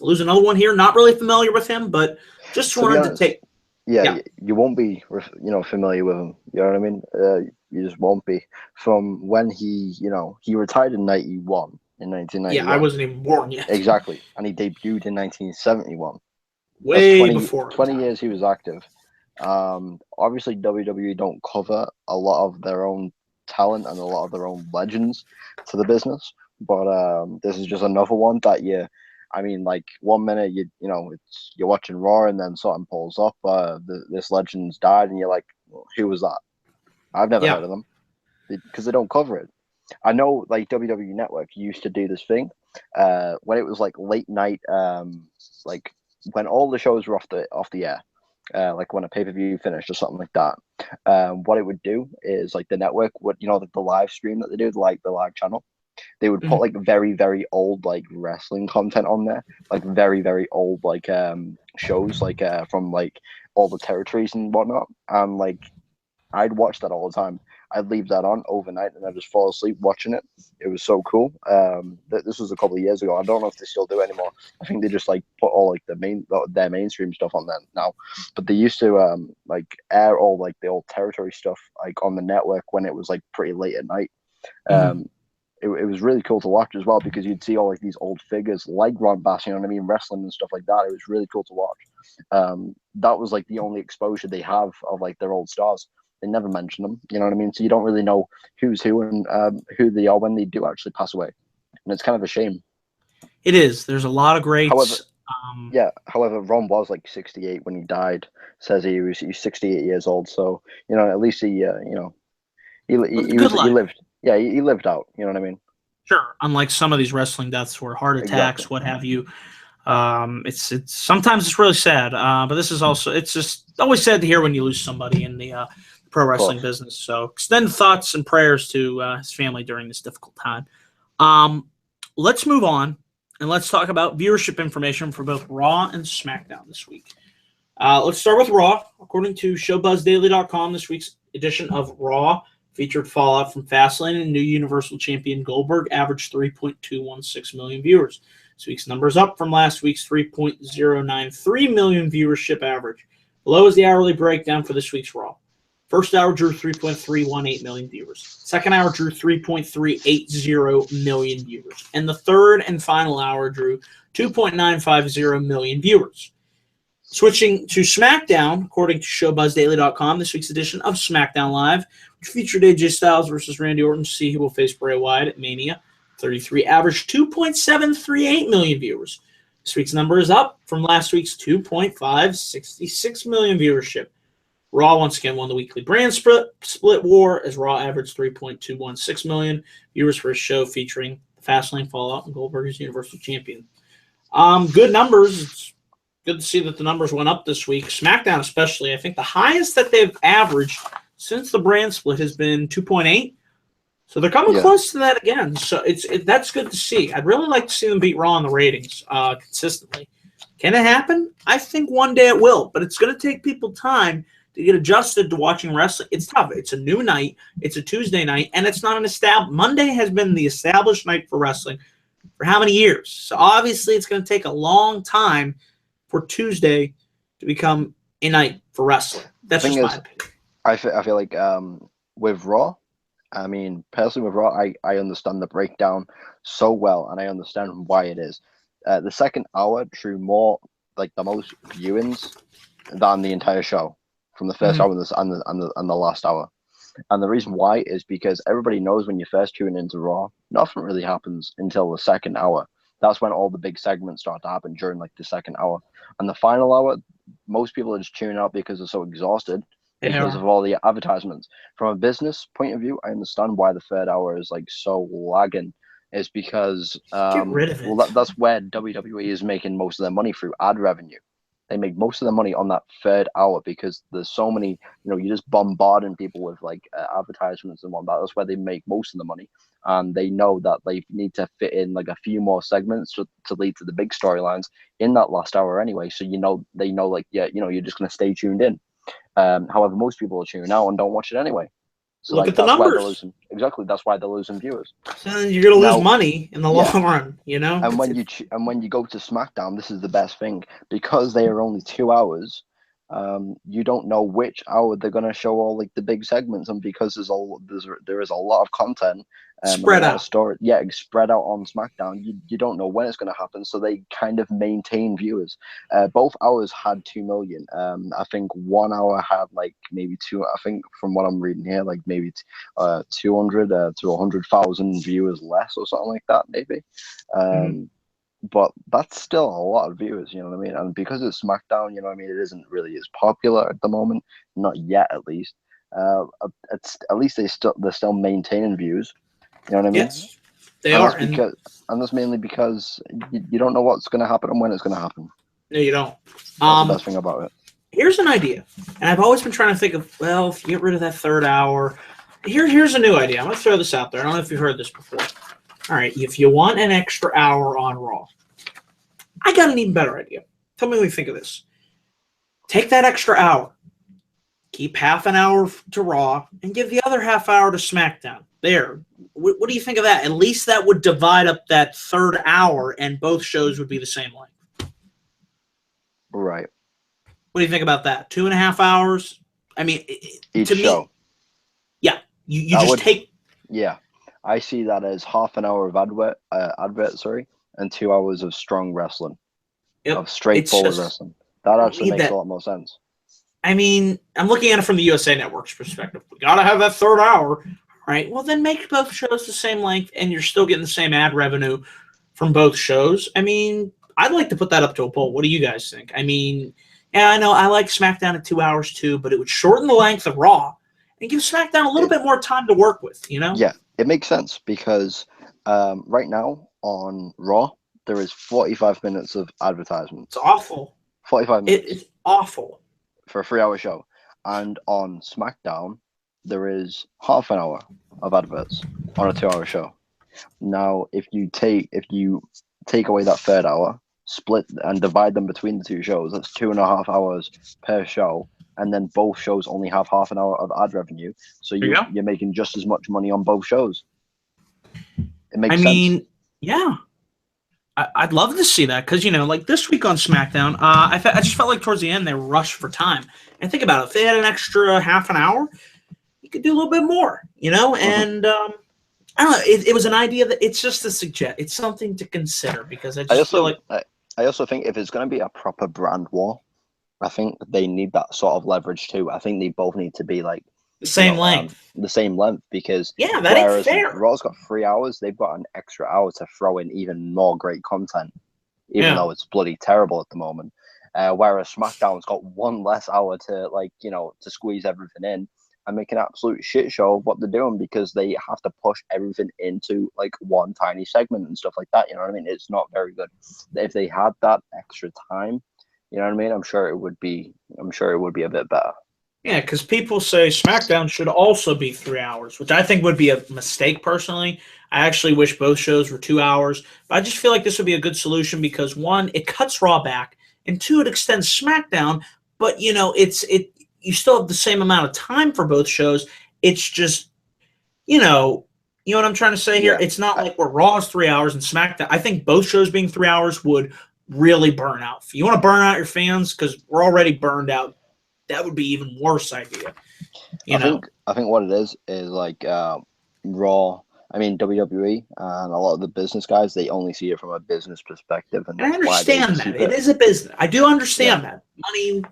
lose another one here. Not really familiar with him, but just wanted to take. Yeah, you won't be, familiar with him. You know what I mean? You just won't be. From when he retired in 91, in 1991. Yeah, I wasn't even born yet. Exactly. And he debuted in 1971. Way before 20 years he was active. Obviously, WWE don't cover a lot of their own talent and a lot of their own legends to the business. But this is just another one that like 1 minute you're watching Raw and then something pulls up. This legend's died, and you're like, well, who was that? I've never heard of them because they don't cover it. I know, like WWE Network used to do this thing when it was like late night, like when all the shows were off the air. Like when a pay-per-view finished or something like that. What it would do is like the network would, the live stream that they do, like the live channel, they would put like very, very old like wrestling content on there, like very, very old like shows like from like all the territories and whatnot. And like I'd watch that all the time. I'd leave that on overnight and I'd just fall asleep watching it. It was so cool. This was a couple of years ago. I don't know if they still do it anymore. I think they just like put all like their mainstream stuff on there now. But they used to like air all like the old territory stuff like on the network when it was like pretty late at night. It was really cool to watch as well because you'd see all like these old figures like Ron Bass, wrestling and stuff like that. It was really cool to watch. That was like the only exposure they have of like their old stars. They never mention them, you know what I mean? So you don't really know who's who and who they are when they do actually pass away. And it's kind of a shame. It is. There's a lot of greats. However, Ron was like 68 when he died. Says he's 68 years old. So, at least he lived. Yeah, he lived out. You know what I mean? Sure. Unlike some of these wrestling deaths where heart attacks, what have you. It's sometimes it's really sad. But this is also, it's just always sad to hear when you lose somebody in the pro wrestling business. So extend thoughts and prayers to his family during this difficult time. Let's move on and let's talk about viewership information for both Raw and SmackDown this week. Let's start with Raw. According to ShowBuzzDaily.com, this week's edition of Raw featured fallout from Fastlane, and new Universal Champion Goldberg averaged 3.216 million viewers. This week's number is up from last week's 3.093 million viewership average. Below is the hourly breakdown for this week's Raw. First hour drew 3.318 million viewers. Second hour drew 3.380 million viewers. And the third and final hour drew 2.950 million viewers. Switching to SmackDown, according to ShowBuzzDaily.com, this week's edition of SmackDown Live, which featured AJ Styles versus Randy Orton to see who will face Bray Wyatt at Mania 33, averaged 2.738 million viewers. This week's number is up from last week's 2.566 million viewership. Raw once again won the weekly brand split war as Raw averaged 3.216 million viewers for a show featuring Fastlane Fallout and Goldberg as Universal Champion. Good numbers. It's good to see that the numbers went up this week. SmackDown especially, I think the highest that they've averaged since the brand split has been 2.8. So they're coming close to that again. So that's good to see. I'd really like to see them beat Raw in the ratings consistently. Can it happen? I think one day it will, but it's going to take people time to get adjusted to watching wrestling. It's tough. It's a new night. It's a Tuesday night, and it's not an established. Monday has been the established night for wrestling for how many years? So obviously it's going to take a long time for Tuesday to become a night for wrestling. That's just my opinion. I feel like with Raw, I mean, personally with Raw, I understand the breakdown so well, and I understand why it is. The second hour drew more, like the most viewings than the entire show from the first hour and the last hour. And the reason why is because everybody knows when you first tune into Raw, nothing really happens until the second hour. That's when all the big segments start to happen during like the second hour. And the final hour, most people are just tuning out because they're so exhausted because of all the advertisements. From a business point of view, I understand why the third hour is like so lagging. It's because get rid of it. Well, that's where WWE is making most of their money through ad revenue. They make most of the money on that third hour because there's so many, you're just bombarding people with like advertisements and whatnot. That's where they make most of the money. And they know that they need to fit in like a few more segments to lead to the big storylines in that last hour anyway. So, they know like, you're just going to stay tuned in. However, most people are tuning out and don't watch it anyway. So look at the numbers. Exactly. That's why they're losing viewers. So you're going to lose money in the long run, And when you go to SmackDown, this is the best thing because they are only 2 hours. You don't know which hour they're going to show all like the big segments, and because there is a lot of content spread out. Spread out on SmackDown. You don't know when it's going to happen, so they kind of maintain viewers. Both hours had 2 million. I think 1 hour had like maybe two. I think from what I'm reading here, like maybe 200 to 100,000 viewers less or something like that, maybe. But that's still a lot of viewers, you know what I mean? And because it's SmackDown, you know what I mean, it isn't really as popular at the moment, not yet at least. At least they're still maintaining views. You know what I mean? Yes, they are. And that's mainly because you don't know what's going to happen and when it's going to happen. No, you don't. That's the best thing about it. Here's an idea, and I've always been trying to think of, well, if you get rid of that third hour, here's a new idea. I'm going to throw this out there. I don't know if you've heard this before. All right, if you want an extra hour on Raw, I got an even better idea. Tell me what you think of this. Take that extra hour, keep half an hour to Raw, and give the other half hour to SmackDown. There. What do you think of that? At least that would divide up that third hour, and both shows would be the same length. Right. What do you think about that? 2.5 hours? I mean, each to show. Me, yeah. You just take. Yeah. I see that as half an hour of advert, and 2 hours of strong wrestling, of straightforward wrestling. That actually makes a lot more sense. I mean, I'm looking at it from the USA Network's perspective. We got to have that third hour, right? Well, then make both shows the same length, and you're still getting the same ad revenue from both shows. I mean, I'd like to put that up to a poll. What do you guys think? I mean, yeah, I know I like SmackDown at 2 hours too, but it would shorten the length of Raw and give SmackDown a little bit more time to work with, Yeah. It makes sense because right now on Raw, there is 45 minutes of advertisement. It's awful. 45 minutes. It is awful. For a 3-hour show. And on SmackDown, there is half an hour of adverts on a 2-hour show. Now, if you take away that third hour, split and divide them between the two shows, that's 2.5 hours per show. And then both shows only have half an hour of ad revenue. So you're making just as much money on both shows. It makes sense. Yeah. I'd love to see that because, like this week on SmackDown, I just felt like towards the end they rushed for time. And think about it. If they had an extra half an hour, you could do a little bit more, And I don't know. It was an idea that it's just a suggest. It's something to consider because I just feel like I also think if it's going to be a proper brand war, I think they need that sort of leverage too. I think they both need to be like the same length. The same length because that ain't fair. Raw's got 3 hours, they've got an extra hour to throw in even more great content, even though it's bloody terrible at the moment. Whereas SmackDown's got one less hour to to squeeze everything in and make an absolute shit show of what they're doing because they have to push everything into like one tiny segment and stuff like that. You know what I mean? It's not very good. If they had that extra time, you know what I mean? I'm sure it would be a bit better. Yeah, because people say SmackDown should also be 3 hours, which I think would be a mistake personally. I actually wish both shows were 2 hours. But I just feel like this would be a good solution because one, it cuts Raw back, and two, it extends SmackDown. But you still have the same amount of time for both shows. It's just, you know what I'm trying to say here? Yeah. It's not like where Raw is 3 hours and SmackDown. I think both shows being 3 hours would really burn out. If you want to burn out your fans, because we're already burned out, that would be even worse idea. I think what it is like Raw. I mean WWE and a lot of the business guys, they only see it from a business perspective, and I understand that it is a business. I do understand that money,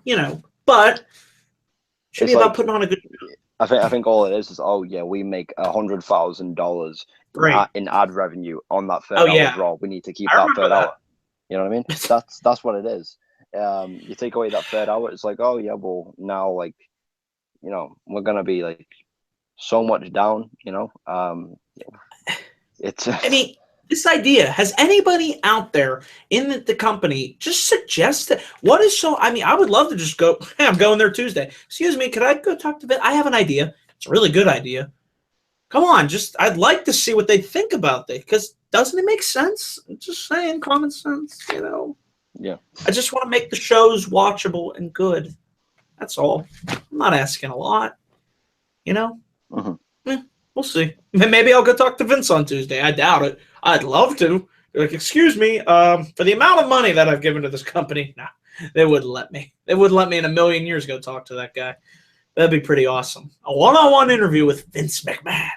but it should be about putting on a good. I think all it is we make $100,000 in ad revenue on that third hour of Raw. We need to keep that third hour. You know what I mean? That's what it is. You take away that third hour, it's like, now we're gonna be like so much down, it's I mean, this idea, has anybody out there in the company just suggested what is I would love to just go, hey, I'm going there Tuesday. Excuse me, could I go talk to Vince? I have an idea. It's a really good idea. Come on, I'd like to see what they think about this because doesn't it make sense? I'm just saying, common sense, Yeah. I just want to make the shows watchable and good. That's all. I'm not asking a lot. We'll see. Maybe I'll go talk to Vince on Tuesday. I doubt it. I'd love to. Like, excuse me, for the amount of money that I've given to this company, nah, they wouldn't let me. They wouldn't let me in a million years go talk to that guy. That'd be pretty awesome. A one-on-one interview with Vince McMahon.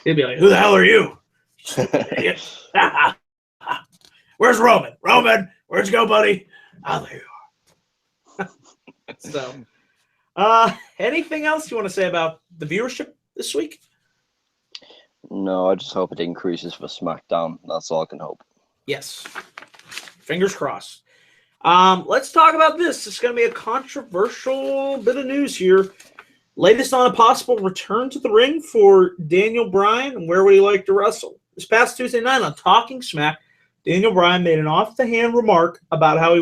He'd be like, who the hell are you? Where's Roman? Roman, where'd you go, buddy? Oh, there you are. So, anything else you want to say about the viewership this week? No, I just hope it increases for SmackDown. That's all I can hope. Yes. Fingers crossed. Let's talk about this. It's going to be a controversial bit of news here. Latest on a possible return to the ring for Daniel Bryan, and where would he like to wrestle? This past Tuesday night on Talking Smack, Daniel Bryan made an off-the-hand remark about how he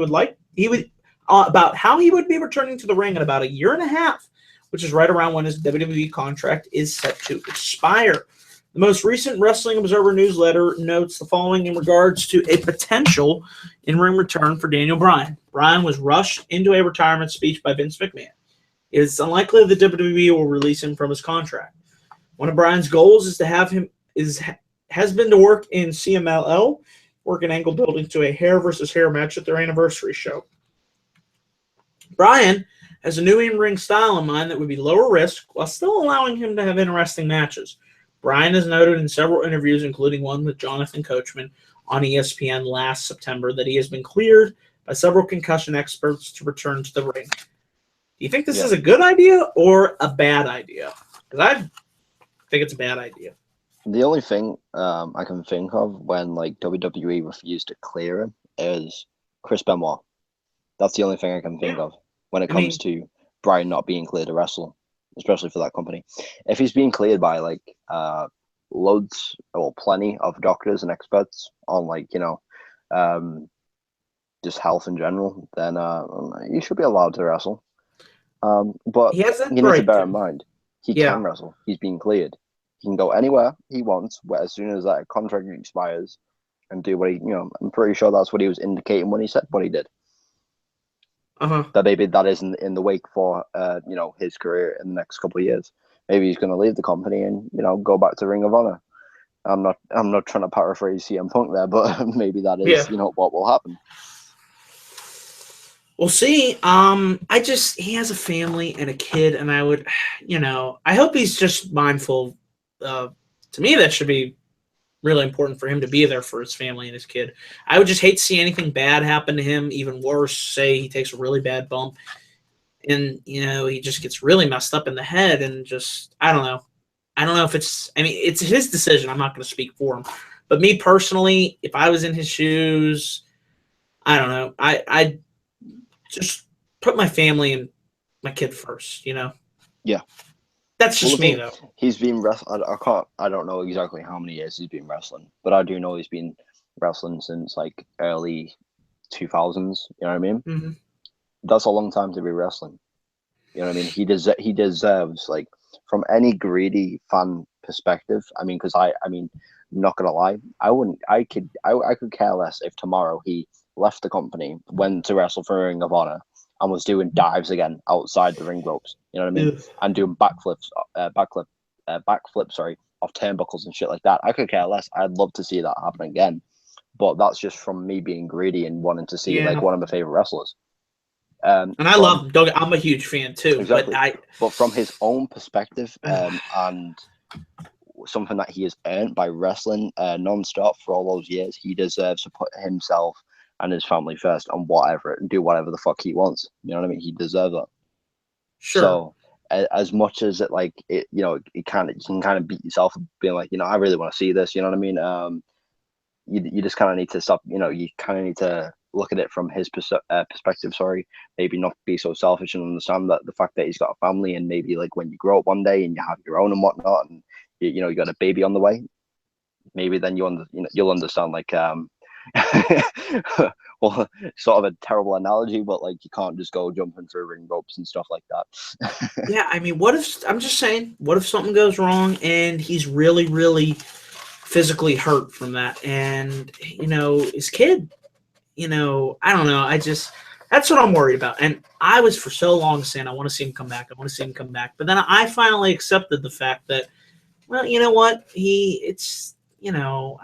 would be returning to the ring in about a year and a half, which is right around when his WWE contract is set to expire. The most recent Wrestling Observer newsletter notes the following in regards to a potential in-ring return for Daniel Bryan. Bryan was rushed into a retirement speech by Vince McMahon. It is unlikely that WWE will release him from his contract. One of Bryan's goals has been to work in CMLL, work an angle building to a hair versus hair match at their anniversary show. Bryan has a new in-ring style in mind that would be lower risk while still allowing him to have interesting matches. Bryan has noted in several interviews, including one with Jonathan Coachman on ESPN last September, that he has been cleared by several concussion experts to return to the ring. Do you think this is a good idea or a bad idea? Because I think it's a bad idea. The only thing I can think of when WWE refused to clear him is Chris Benoit. That's the only thing I can think of when it comes to Bryan not being cleared to wrestle, especially for that company. If he's being cleared by loads or plenty of doctors and experts on just health in general, then you should be allowed to wrestle. But you need to bear in mind, he can wrestle. He's being cleared. He can go anywhere he wants, as soon as that contract expires, and do what I'm pretty sure that's what he was indicating when he said what he did. That maybe that isn't in the wake for his career in the next couple of years. Maybe he's going to leave the company and go back to Ring of Honor. I'm not trying to paraphrase CM Punk there, but maybe that is Yeah. what will happen. We'll see. He has a family and a kid, and I would, I hope he's just mindful. To me, that should be really important for him to be there for his family and his kid. I would just hate to see anything bad happen to him. Even worse, say he takes a really bad bump and, he just gets really messed up in the head and just, I don't know. I don't know if it's his decision. I'm not going to speak for him. But me personally, if I was in his shoes, I don't know. I just put my family and my kid first, Yeah. That's just me, though. He's been wrestling. I don't know exactly how many years he's been wrestling, but I do know he's been wrestling since like early 2000s. You know what I mean? Mm-hmm. That's a long time to be wrestling. You know what I mean? He deserves, like, from any greedy fan perspective. I mean, because not gonna lie, I could care less if tomorrow he left the company, went to wrestle for Ring of Honor, and was doing dives again outside the ring ropes. You know what I mean? Ugh. And doing backflips, sorry, off turnbuckles and shit like that. I could care less. I'd love to see that happen again. But that's just from me being greedy and wanting to see like one of my favorite wrestlers. And I love him. I'm a huge fan too. Exactly. But from his own perspective, and something that he has earned by wrestling non-stop for all those years, he deserves to put himself and his family first and do whatever the fuck he wants. You know what I mean? He deserves that. Sure. So as much as it, like, it, you can kind of beat yourself being like, I really want to see this. You know what I mean? You just kind of need to stop. You kind of need to look at it from his perspective. Sorry, maybe not be so selfish and understand that the fact that he's got a family, and maybe like when you grow up one day and you have your own and whatnot, and you got a baby on the way, maybe then you'll understand, like, well, sort of a terrible analogy, but like you can't just go jumping through ring ropes and stuff like that. Yeah, I mean, what if something goes wrong and he's really, really physically hurt from that, and his kid, I don't know. That's what I'm worried about. And I was for so long saying I want to see him come back. I want to see him come back. But then I finally accepted the fact that, well, you know what? I don't know.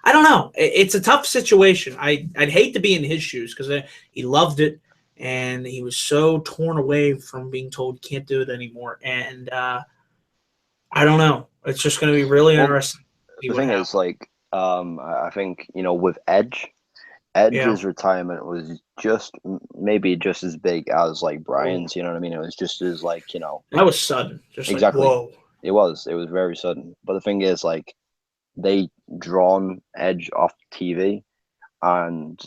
I don't know. It's a tough situation. I'd hate to be in his shoes because he loved it, and he was so torn away from being told he can't do it anymore. And I don't know. It's just going to be really interesting. The thing is, like, I think with Edge's retirement was maybe just as big as like Bryan's. You know what I mean? It was just as like that was sudden. Just exactly. Like, whoa. It was very sudden. But the thing is, like, they drawn Edge off TV, and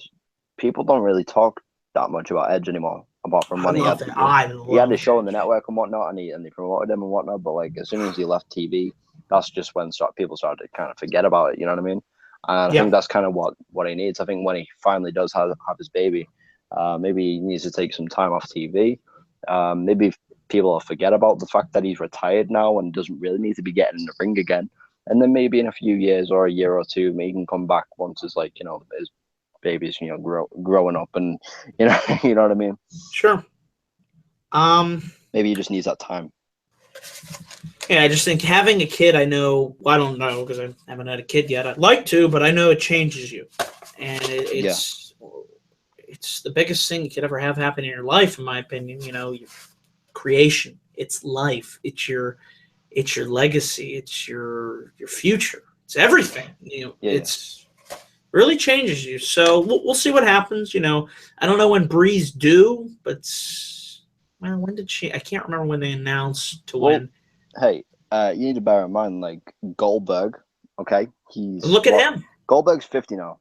people don't really talk that much about Edge anymore, apart from when he had a show on the network and whatnot, and they promoted him and whatnot. But like, as soon as he left TV, that's just when people started to kind of forget about it. You know what I mean? And I think that's kind of what he needs. I think when he finally does have his baby, maybe he needs to take some time off TV. Maybe people will forget about the fact that he's retired now and doesn't really need to be getting in the ring again. And then maybe in a few years or a year or two, maybe he can come back once it's like, his baby's, growing up, and, you know what I mean? Sure. Maybe he just needs that time. Yeah, I just think having a kid, I don't know because I haven't had a kid yet. I'd like to, but I know it changes you. And it's the biggest thing you could ever have happen in your life, in my opinion. Your creation. It's life. It's your legacy. It's your future. It's everything. It's really changes you. So we'll see what happens. I don't know when Bree's due, but when did she? I can't remember when they announced to win. Hey, you need to bear in mind, like, Goldberg. Okay, look at him. Goldberg's 50 now.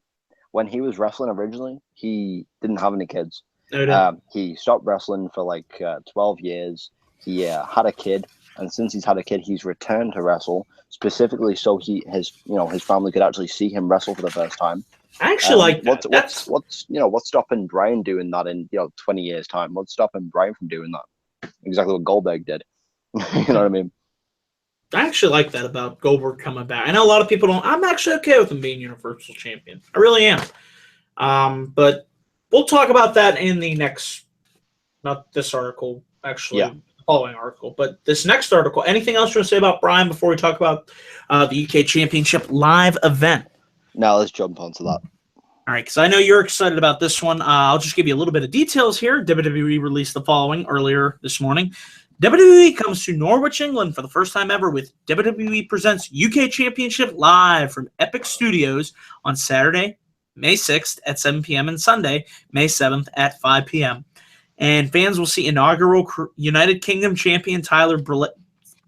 When he was wrestling originally, he didn't have any kids. No. He stopped wrestling for like 12 years. He had a kid, and since he's had a kid, he's returned to wrestle specifically so his family could actually see him wrestle for the first time. I actually like that. What's stopping Bryan doing that in 20 years time? What's stopping Bryan from doing that? Exactly what Goldberg did. You know what I mean? I actually like that about Goldberg coming back. I know a lot of people don't. I'm actually okay with him being Universal Champion. I really am. But we'll talk about that in the next, not this article, actually, following article. But this next article, anything else you want to say about Brian before we talk about the UK Championship live event? Now let's jump onto that. All right, because I know you're excited about this one. I'll just give you a little bit of details here. WWE released the following earlier this morning. WWE comes to Norwich, England for the first time ever with WWE Presents UK Championship live from Epic Studios on Saturday, May 6th at 7 p.m. and Sunday, May 7th at 5 p.m. And fans will see inaugural United Kingdom champion Tyler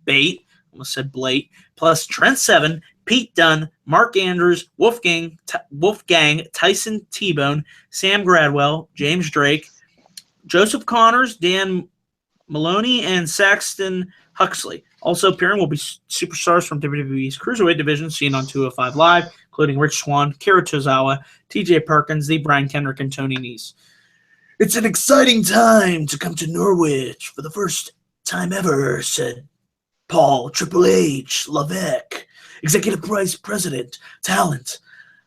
Bate, almost said Blate, plus Trent Seven, Pete Dunne, Mark Andrews, Wolfgang, Tyson T-Bone, Sam Gradwell, James Drake, Joseph Connors, Dan Maloney, and Saxton Huxley. Also appearing will be superstars from WWE's Cruiserweight division seen on 205 Live, including Rich Swann, Kira Tozawa, TJ Perkins, the Brian Kendrick, and Tony Nese. It's an exciting time to come to Norwich for the first time ever, said Paul Triple H Levesque, Executive Vice President, Talent,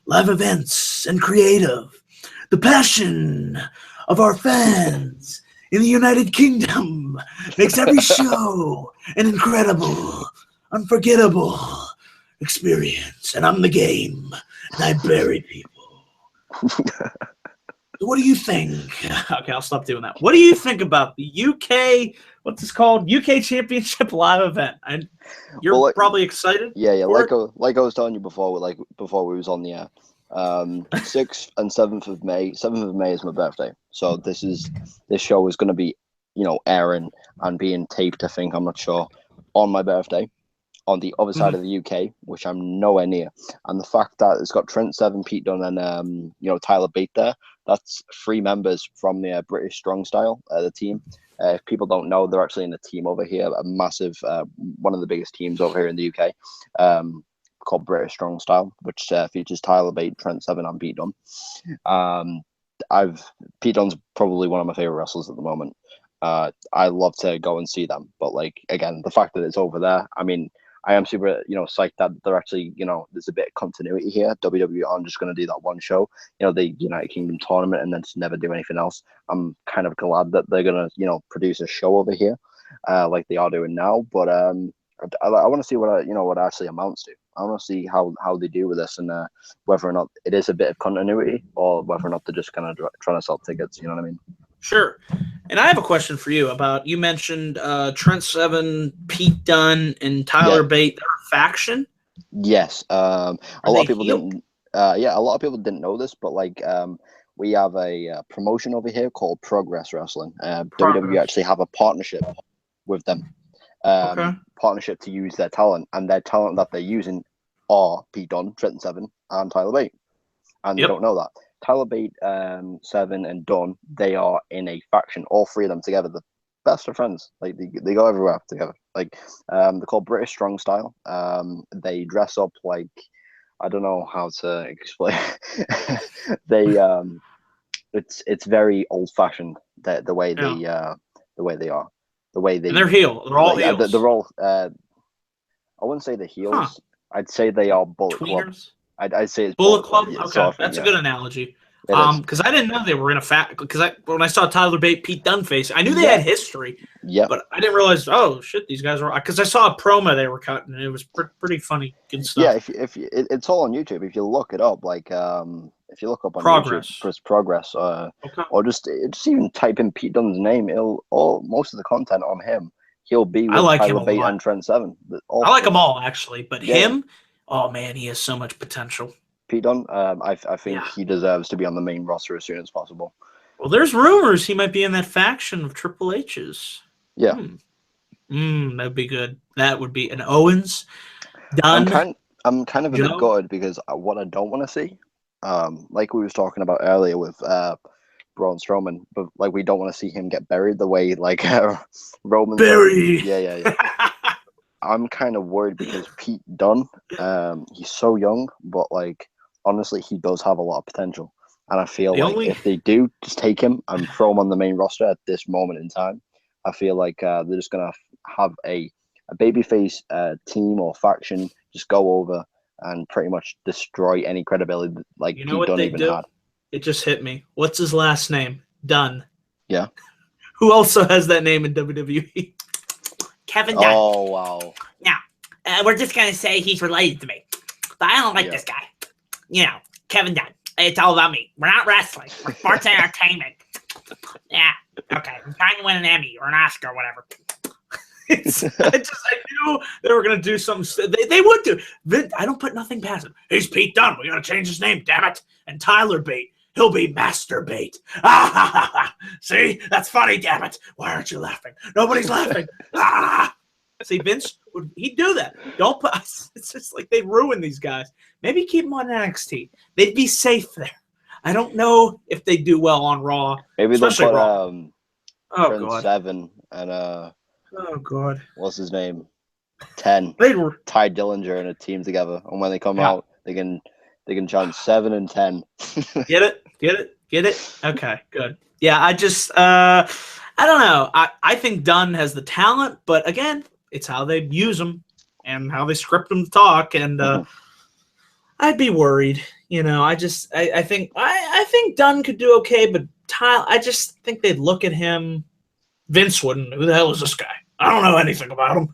Live Events, and Creative. The passion of our fans in the United Kingdom makes every show an incredible, unforgettable experience. And I'm the game, and I bury people. What do you think? Okay, I'll stop doing that. What do you think about the UK, what's this called? UK Championship live event? And you're probably excited? Yeah. Like I was telling you before, before we was on the air. 6th and 7th of May. 7th of May is my birthday. So this show is going to be, airing and being taped, I think, I'm not sure, on my birthday, on the other side of the UK, which I'm nowhere near. And the fact that it's got Trent Seven, Pete Dunne, and Tyler Bate there, that's 3 members from the British Strong Style, the team. If people don't know, they're actually in a team over here, a massive, one of the biggest teams over here in the UK, called British Strong Style, which features Tyler Bate, Trent Seven, and Pete Dunne. Pete Dunne's probably one of my favorite wrestlers at the moment. I love to go and see them, but again, the fact that it's over there, I mean, I am super, psyched that they're actually, there's a bit of continuity here. WWE aren't just going to do that one show, the United Kingdom tournament, and then just never do anything else. I'm kind of glad that they're going to, produce a show over here, like they are doing now. But I want to see what what it actually amounts to. I want to see how they do with this, and whether or not it is a bit of continuity, or whether or not they're just kind of trying to sell tickets. You know what I mean? Sure. And I have a question for you about, you mentioned Trent Seven, Pete Dunne, and Tyler Bate. They're a faction? Yes. A lot of people didn't. A lot of people didn't know this, but we have a promotion over here called Progress Wrestling. WWE actually have a partnership with them. Partnership to use their talent, and their talent that they're using are Pete Dunne, Trent Seven, and Tyler Bate. And they don't know that. Tyler Bate, Seven, and Dunne, they are in a faction, all 3 of them together. The best of friends. They go everywhere together. They're called British Strong Style. They dress up like, I don't know how to explain. It's very old fashioned, the way they are. And they're heel. They're all heels. They're all. I wouldn't say the heels. Huh. I'd say they are Bullet Club. I'd say it's Bullet Club. Okay, that's a good analogy. Because I didn't know they were in a fact. Because when I saw Tyler Bate, Pete Dunne face, I knew they had history. Yeah. But I didn't realize. Oh shit, these guys were. Because I saw a promo they were cutting, and it was pretty funny, good stuff. Yeah, if it's all on YouTube. If you look it up, if you look up on Progress. YouTube, press Progress, or just even type in Pete Dunne's name, most of the content on him, he'll be with Tyler Bate and Trent Seven. I like them all actually, but him, oh man, he has so much potential. Pete Dunne, I think he deserves to be on the main roster as soon as possible. Well, there's rumors he might be in that faction of Triple H's. Yeah. That'd be good. That would be an Owens, Dunne. I'm kind of a bit gutted because what I don't want to see, like we was talking about earlier with Braun Strowman, but we don't want to see him get buried the way Roman. Buried. Yeah. I'm kind of worried because Pete Dunne, he's so young, but honestly, he does have a lot of potential. And I feel if they do just take him and throw him on the main roster at this moment in time, I feel they're just going to have a babyface team or faction just go over and pretty much destroy any credibility Pete Dunne even had. It just hit me. What's his last name? Dunne. Yeah. Who also has that name in WWE? Kevin Dunn. Oh, wow. Now, we're just going to say he's related to me. But I don't like this guy. You know, Kevin Dunn. It's all about me. We're not wrestling. We're sports entertainment. Yeah. Okay. I'm trying to win an Emmy or an Oscar or whatever. I knew they were going to do something. They would do. I don't put nothing past him. He's Pete Dunne. We got to change his name, damn it. And Tyler Bate. He'll be Master Bate. See? That's funny, damn it. Why aren't you laughing? Nobody's laughing. See, Vince, he'd do that. Don't put. It's just like they ruin these guys. Maybe keep them on NXT. They'd be safe there. I don't know if they do well on Raw. Maybe they'll put God. 7 and oh God, what's his name? 10. They were Ty Dillinger in a team together, and when they come out, they can chant 7 and 10. Get it. Okay, good. Yeah, I just I don't know. I think Dunn has the talent, but again, it's how they use him and how they script him to talk, and I'd be worried. You know, I think Dunn could do okay, but I just think they'd look at him. Vince wouldn't. Who the hell is this guy? I don't know anything about him.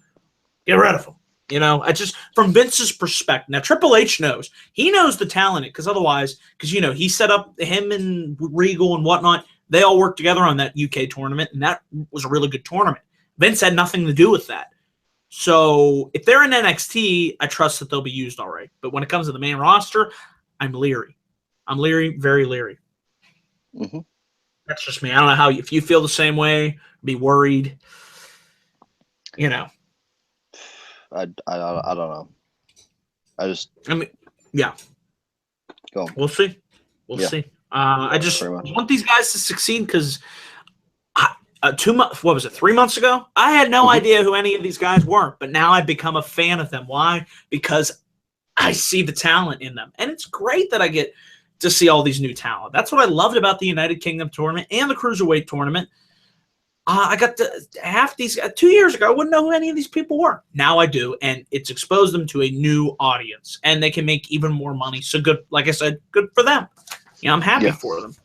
Get rid of him. You know, I just, from Vince's perspective. Now, Triple H knows. He knows the talent, because you know, he set up him and Regal and whatnot. They all worked together on that UK tournament, and that was a really good tournament. Vince had nothing to do with that. So if they're in NXT, I trust that they'll be used all right. But when it comes to the main roster, I'm leery. Very leery. Mm-hmm. That's just me. I don't know if you feel the same way, be worried. You know. I don't know. Yeah. Go on. We'll see. We'll see. I just want these guys to succeed because 2 months, what was it, 3 months ago? I had no idea who any of these guys were, but now I've become a fan of them. Why? Because I see the talent in them. And it's great that I get to see all these new talent. That's what I loved about the United Kingdom tournament and the Cruiserweight tournament. I got to half these 2 years ago. I wouldn't know who any of these people were. Now I do, and it's exposed them to a new audience, and they can make even more money. So good, like I said, good for them. You know, I'm happy for them.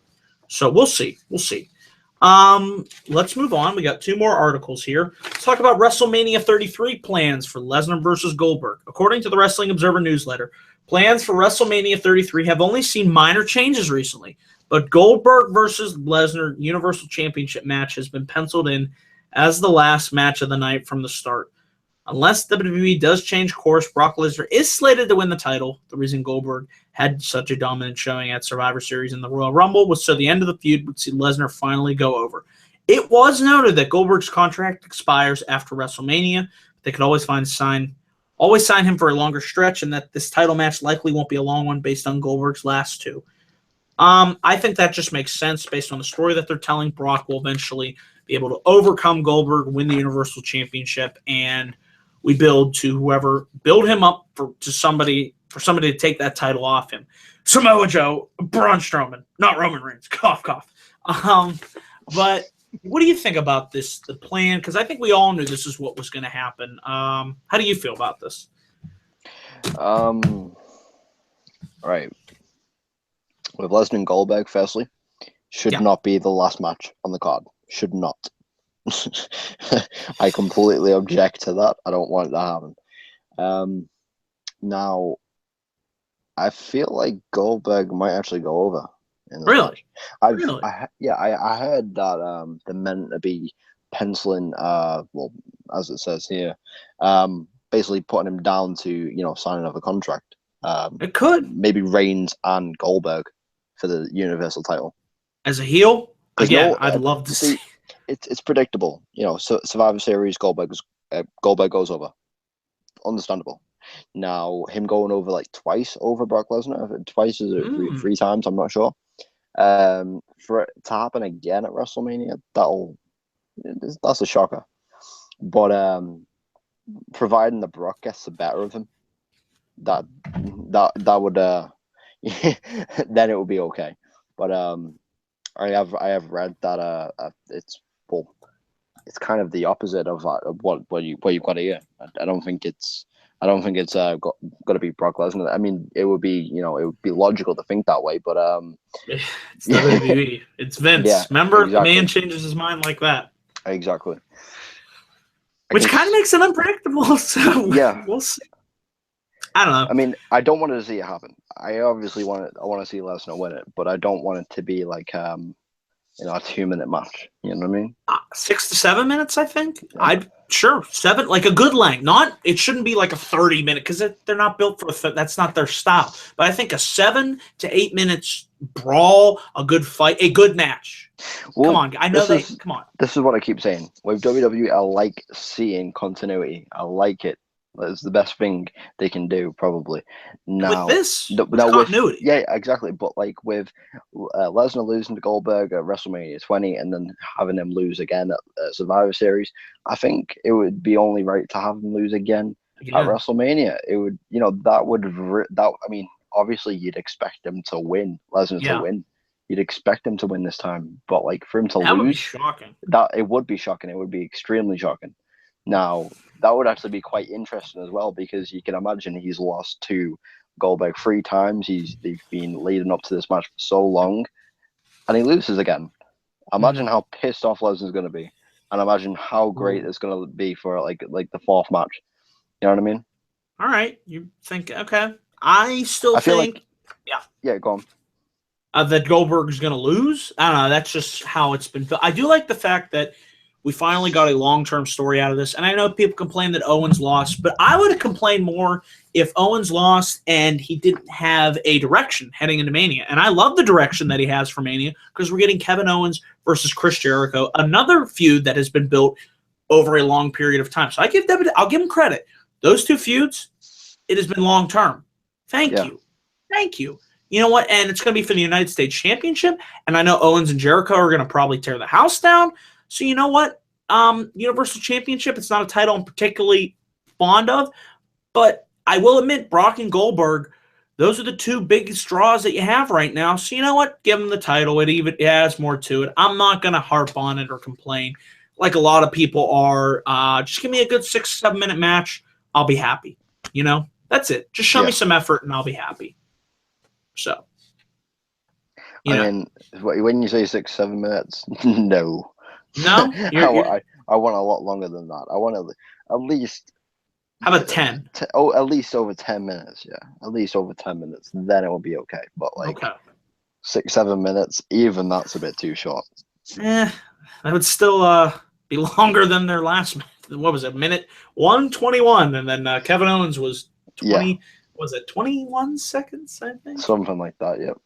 So we'll see. Let's move on. We got 2 more articles here. Let's talk about WrestleMania 33 plans for Lesnar versus Goldberg. According to the Wrestling Observer newsletter, plans for WrestleMania 33 have only seen minor changes recently. But Goldberg versus Lesnar Universal Championship match has been penciled in as the last match of the night from the start. Unless WWE does change course, Brock Lesnar is slated to win the title. The reason Goldberg had such a dominant showing at Survivor Series and the Royal Rumble was so the end of the feud would see Lesnar finally go over. It was noted that Goldberg's contract expires after WrestleMania. They could always sign him for a longer stretch, and that this title match likely won't be a long one based on Goldberg's last 2. I think that just makes sense based on the story that they're telling. Brock will eventually be able to overcome Goldberg, win the Universal Championship, and we build him up for somebody to take that title off him. Samoa Joe, Braun Strowman, not Roman Reigns. Cough, cough. But what do you think about the plan? Because I think we all knew this is what was going to happen. How do you feel about this? Right. With Lesnar and Goldberg, firstly, should not be the last match on the card. Should not. I completely object to that. I don't want it to happen. Now, I feel like Goldberg might actually go over. Really? I heard that they're meant to be penciling, well, as it says here, basically putting him down to, sign another contract. It could. Maybe Reigns and Goldberg for the Universal title. As a heel? Again, I'd love to see. It's predictable. So Survivor Series, Goldberg goes over. Understandable. Now, him going over like twice over Brock Lesnar, twice is it three times, I'm not sure. For it to happen again at WrestleMania, that's a shocker. But providing the Brock gets the better of him, that would then it would be okay. But I have read that it's kind of the opposite of what you've got here. I don't think it's going to be Brock Lesnar. I mean, it would be logical to think that way, but it's WWE. It's Vince. Yeah, remember, exactly. The man changes his mind like that. Exactly. which kind of makes it unpredictable. So Yeah. we'll see. I don't know. I mean, I don't want to see it happen. I obviously want it. I want to see Lesnar win it, but I don't want it to be like a 2-minute match. You know what I mean? 6 to 7 minutes, I think. Yeah. I'd sure 7, like a good length. Not it shouldn't be like a 30-minute because they're not built for that's not their style. But I think a 7 to 8 minutes brawl, a good fight, a good match. Well, come on, I know they. Come on. This is what I keep saying with WWE. I like seeing continuity. I like it. It's the best thing they can do, probably. Now, with this, continuity. Yeah, exactly. But like with Lesnar losing to Goldberg at WrestleMania 20 and then having him lose again at Survivor Series, I think it would be only right to have him lose again at WrestleMania. It would, I mean, obviously you'd expect him to win, Lesnar to win. You'd expect him to win this time, but like for him to lose, would be shocking. It would be shocking. It would be extremely shocking. Now, that would actually be quite interesting as well, because you can imagine he's lost to Goldberg 3 times. They've been leading up to this match for so long, and he loses again. Imagine how pissed off Lesnar's going to be, and imagine how great it's going to be for like the 4th match. You know what I mean? All right, you think okay? I feel like go on. That Goldberg's going to lose. I don't know. That's just how it's been. I do like the fact that we finally got a long-term story out of this. And I know people complain that Owens lost, but I would have complained more if Owens lost and he didn't have a direction heading into Mania. And I love the direction that he has for Mania because we're getting Kevin Owens versus Chris Jericho, another feud that has been built over a long period of time. So I'll give them credit. Those 2 feuds, it has been long-term. Thank you. Thank you. You know what? And it's going to be for the United States Championship. And I know Owens and Jericho are going to probably tear the house down. So you know what? Universal Championship, it's not a title I'm particularly fond of, but I will admit Brock and Goldberg, those are the 2 biggest draws that you have right now. So you know what? Give them the title. It adds more to it. I'm not going to harp on it or complain like a lot of people are. Just give me a good 6-7 minute match. I'll be happy. You know? That's it. Just show me some effort and I'll be happy. So. I mean, when you say 6-7 minutes, no. No, I want a lot longer than that. I want at least. How about 10? At least over 10 minutes. Yeah, at least over 10 minutes. Then it will be okay. But like 6-7 minutes, even that's a bit too short. That would still be longer than their last. What was it? Minute 1:21, and then Kevin Owens was 20. Yeah. Was it 21 seconds? I think something like that. Yep.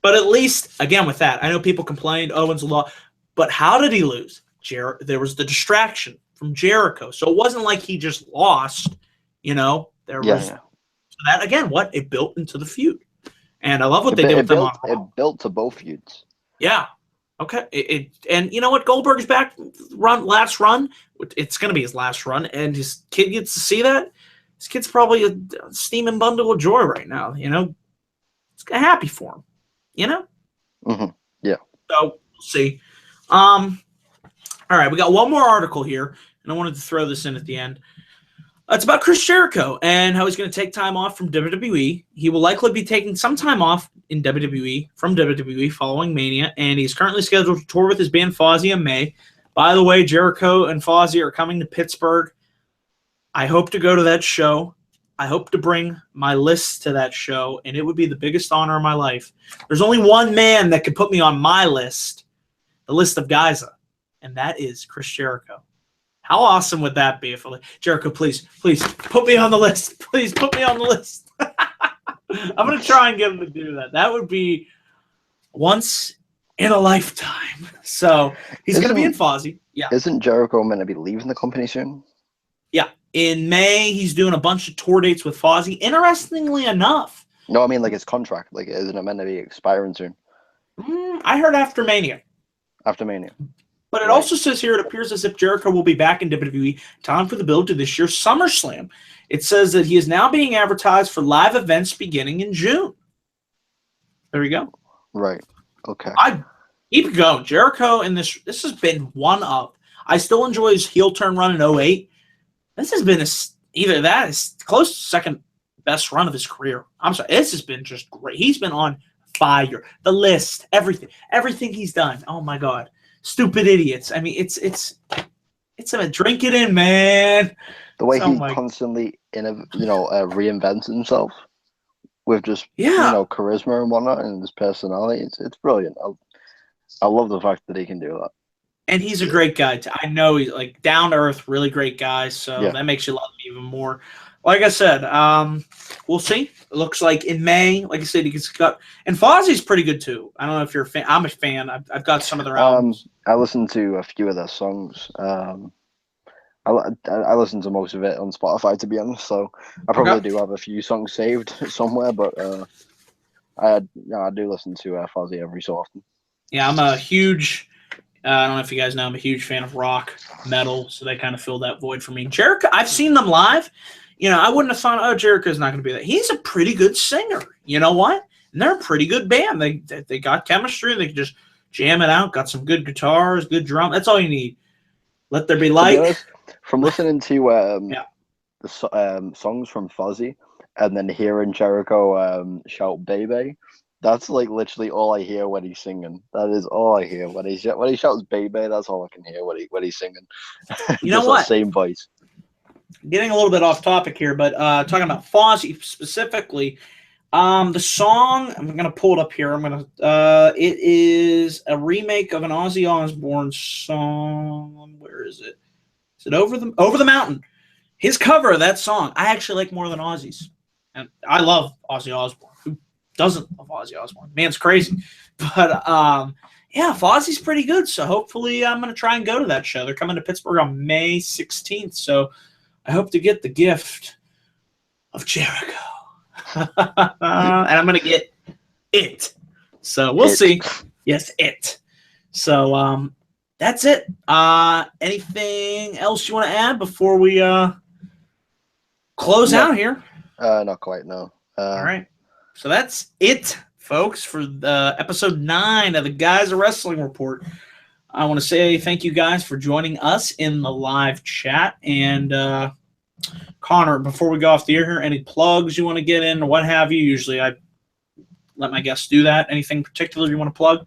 But at least again with that, I know people complained Owens lost. But how did he lose? There was the distraction from Jericho. So it wasn't like he just lost, There was so that again, it built into the feud. And I love what they did with them on Raw. It built to both feuds. Yeah. Okay. And you know what? Goldberg's last run. It's gonna be his last run, and his kid gets to see that. His kid's probably a steaming bundle of joy right now, It's happy for him, Mm-hmm. Yeah. So we'll see. All right, we got one more article here, and I wanted to throw this in at the end. It's about Chris Jericho and how he's going to take time off from WWE. He will likely be taking some time off in from WWE following Mania, and he's currently scheduled to tour with his band Fozzy in May. By the way, Jericho and Fozzy are coming to Pittsburgh. I hope to go to that show. I hope to bring my list to that show, and it would be the biggest honor of my life. There's only one man that could put me on my list. The list of Giza, and that is Chris Jericho. How awesome would that be if Jericho, please put me on the list. Please put me on the list. I'm going to try and get him to do that. That would be once in a lifetime. So he's going to be in Fozzy. Yeah. Isn't Jericho meant to be leaving the company soon? Yeah. In May, he's doing a bunch of tour dates with Fozzy. Interestingly enough. No, I mean like his contract. Like, isn't it meant to be expiring soon? I heard after Mania. After Mania. But it also says here it appears as if Jericho will be back in WWE time for the build to this year's SummerSlam. It says that he is now being advertised for live events beginning in June. There you go. Right. Okay. I keep going. Jericho in this has been one of. I still enjoy his heel turn run in 2008. This has been either that is close to second best run of his career. I'm sorry. This has been just great. He's been on fire. The list, everything he's done. Oh my God. Stupid idiots. I mean, it's It's a drink it in, man. The way So, he like, constantly, reinvents himself with just, yeah. charisma and whatnot and his personality. It's brilliant. I love the fact that he can do that. And he's a great guy. I know he's like down to earth, really great guy. So Yeah. that makes you love him even more. Like I said, we'll see. It looks like in May, like I said, he gets cut. And Fozzie's pretty good too. I don't know if you're a fan. I'm a fan. I've got some of their albums. I listened to a few of their songs. I listen to most of it on Spotify, to be honest. So I probably do have a few songs saved somewhere, but I do listen to Fozzy every so often. Yeah, I'm a huge. I don't know if you guys know, I'm a huge fan of rock, metal, so they kind of fill that void for me. Jericho, I've seen them live. I wouldn't have thought, Jericho's not going to be that. He's a pretty good singer. You know what? And they're a pretty good band. They got chemistry. They can just jam it out. Got some good guitars, good drum. That's all you need. Let there be light. To be honest, from listening to the songs from Fozzy and then hearing Jericho shout "baby," that's like literally all I hear when he's singing. That is all I hear when he shouts "baby." That's all I can hear when he's singing. You know what? That same voice. Getting a little bit off topic here, but talking about Fozzy specifically, the song I'm gonna pull it up here. It is a remake of an Ozzy Osbourne song. Where is it? Is it Over the Mountain? His cover of that song, I actually like more than Ozzy's, and I love Ozzy Osbourne. Who doesn't love Ozzy Osbourne? Man's crazy, but yeah, Fozzy's pretty good. So hopefully, I'm gonna try and go to that show. They're coming to Pittsburgh on May 16th, so I hope to get the gift of Jericho. And I'm going to get it. So we'll see. Yes, it. So that's it. Anything else you want to add before we close out here? Not quite, no. All right. So that's it, folks, for the episode 9 of the Giza Wrestling Report. I want to say thank you guys for joining us in the live chat. And Connor, before we go off the air here, any plugs you want to get in or what have you? Usually I let my guests do that. Anything particular you want to plug?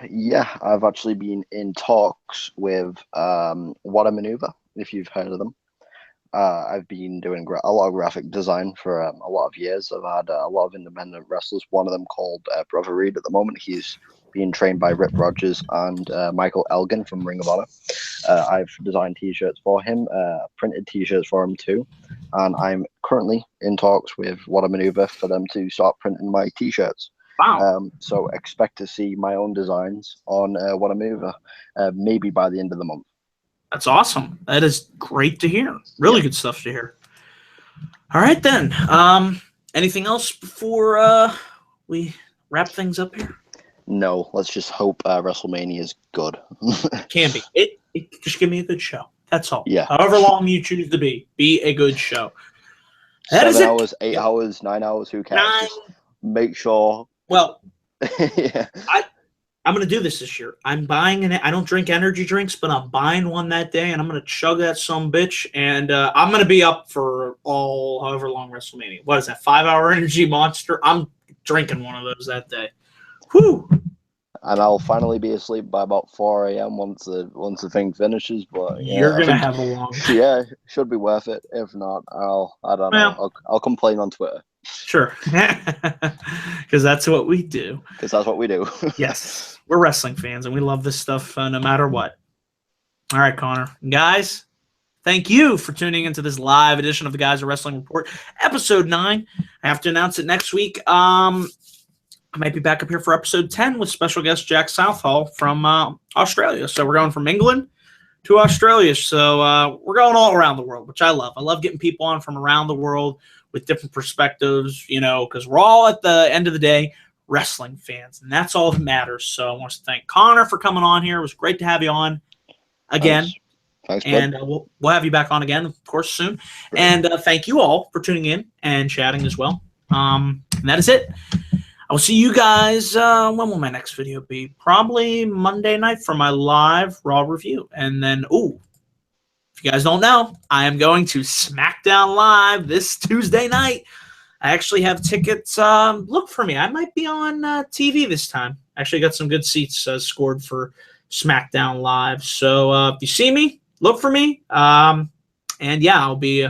Yeah, I've actually been in talks with What a Maneuver, if you've heard of them. I've been doing a lot of graphic design for a lot of years. I've had a lot of independent wrestlers. One of them called Brother Reed at the moment. He's being trained by Rip Rogers and Michael Elgin from Ring of Honor. I've designed t-shirts for him, printed t-shirts for him too, and I'm currently in talks with What a Maneuver for them to start printing my t-shirts. Wow. So expect to see my own designs on What a Maneuver, maybe by the end of the month. That's awesome. That is great to hear. Really good stuff to hear. All right, then. Anything else before we wrap things up here? No, let's just hope WrestleMania is good. Can be. It just give me a good show. That's all. Yeah. However long you choose to be a good show. That 7 is hours, 8 hours, 9 hours, who cares? 9. Just make sure. Well, Yeah. I'm going to do this year. I'm buying I don't drink energy drinks, but I'm buying one that day, and I'm going to chug that sumbitch, and I'm going to be up for however long WrestleMania. What is that, 5-hour energy monster? I'm drinking one of those that day. Whew. And I'll finally be asleep by about 4 a.m. once the thing finishes. But yeah, You're going to have a long day. Yeah, should be worth it. If not, I don't know. I'll complain on Twitter. Sure. Because that's what we do. Because that's what we do. Yes. We're wrestling fans, and we love this stuff no matter what. All right, Connor. Guys, thank you for tuning into this live edition of the Giza Wrestling Report, episode 9. I have to announce it next week. I might be back up here for episode 10 with special guest Jack Southall from Australia. So we're going from England to Australia. So we're going all around the world, which I love. I love getting people on from around the world with different perspectives, because we're all at the end of the day wrestling fans, and that's all that matters. So I want to thank Connor for coming on here. It was great to have you on again. Thanks, and we'll have you back on again, of course, soon. Great. And thank you all for tuning in and chatting as well. And that is it. I will see you guys. When will my next video be? Probably Monday night for my live Raw review. And then, if you guys don't know, I am going to SmackDown Live this Tuesday night. I actually have tickets. Look for me. I might be on TV this time. Actually got some good seats scored for SmackDown Live. So if you see me, look for me. And yeah, I'll be.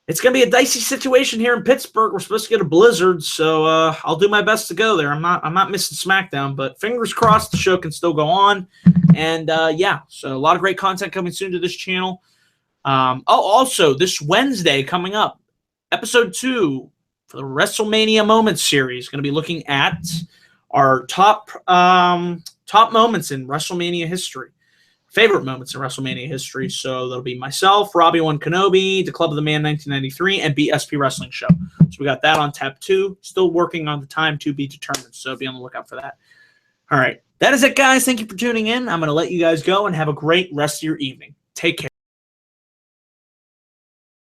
It's going to be a dicey situation here in Pittsburgh. We're supposed to get a blizzard, so I'll do my best to go there. I'm not missing SmackDown, but fingers crossed the show can still go on. And yeah, so a lot of great content coming soon to this channel. Also, this Wednesday coming up, episode 2 for the WrestleMania Moments series. Going to be looking at our top moments in WrestleMania history. Favorite moments in WrestleMania history. So that'll be myself, Robbie One Kenobi, the Club of the Man 1993, and BSP Wrestling Show. So we got that on tab 2. Still working on the time to be determined. So be on the lookout for that. All right. That is it, guys. Thank you for tuning in. I'm going to let you guys go and have a great rest of your evening. Take care.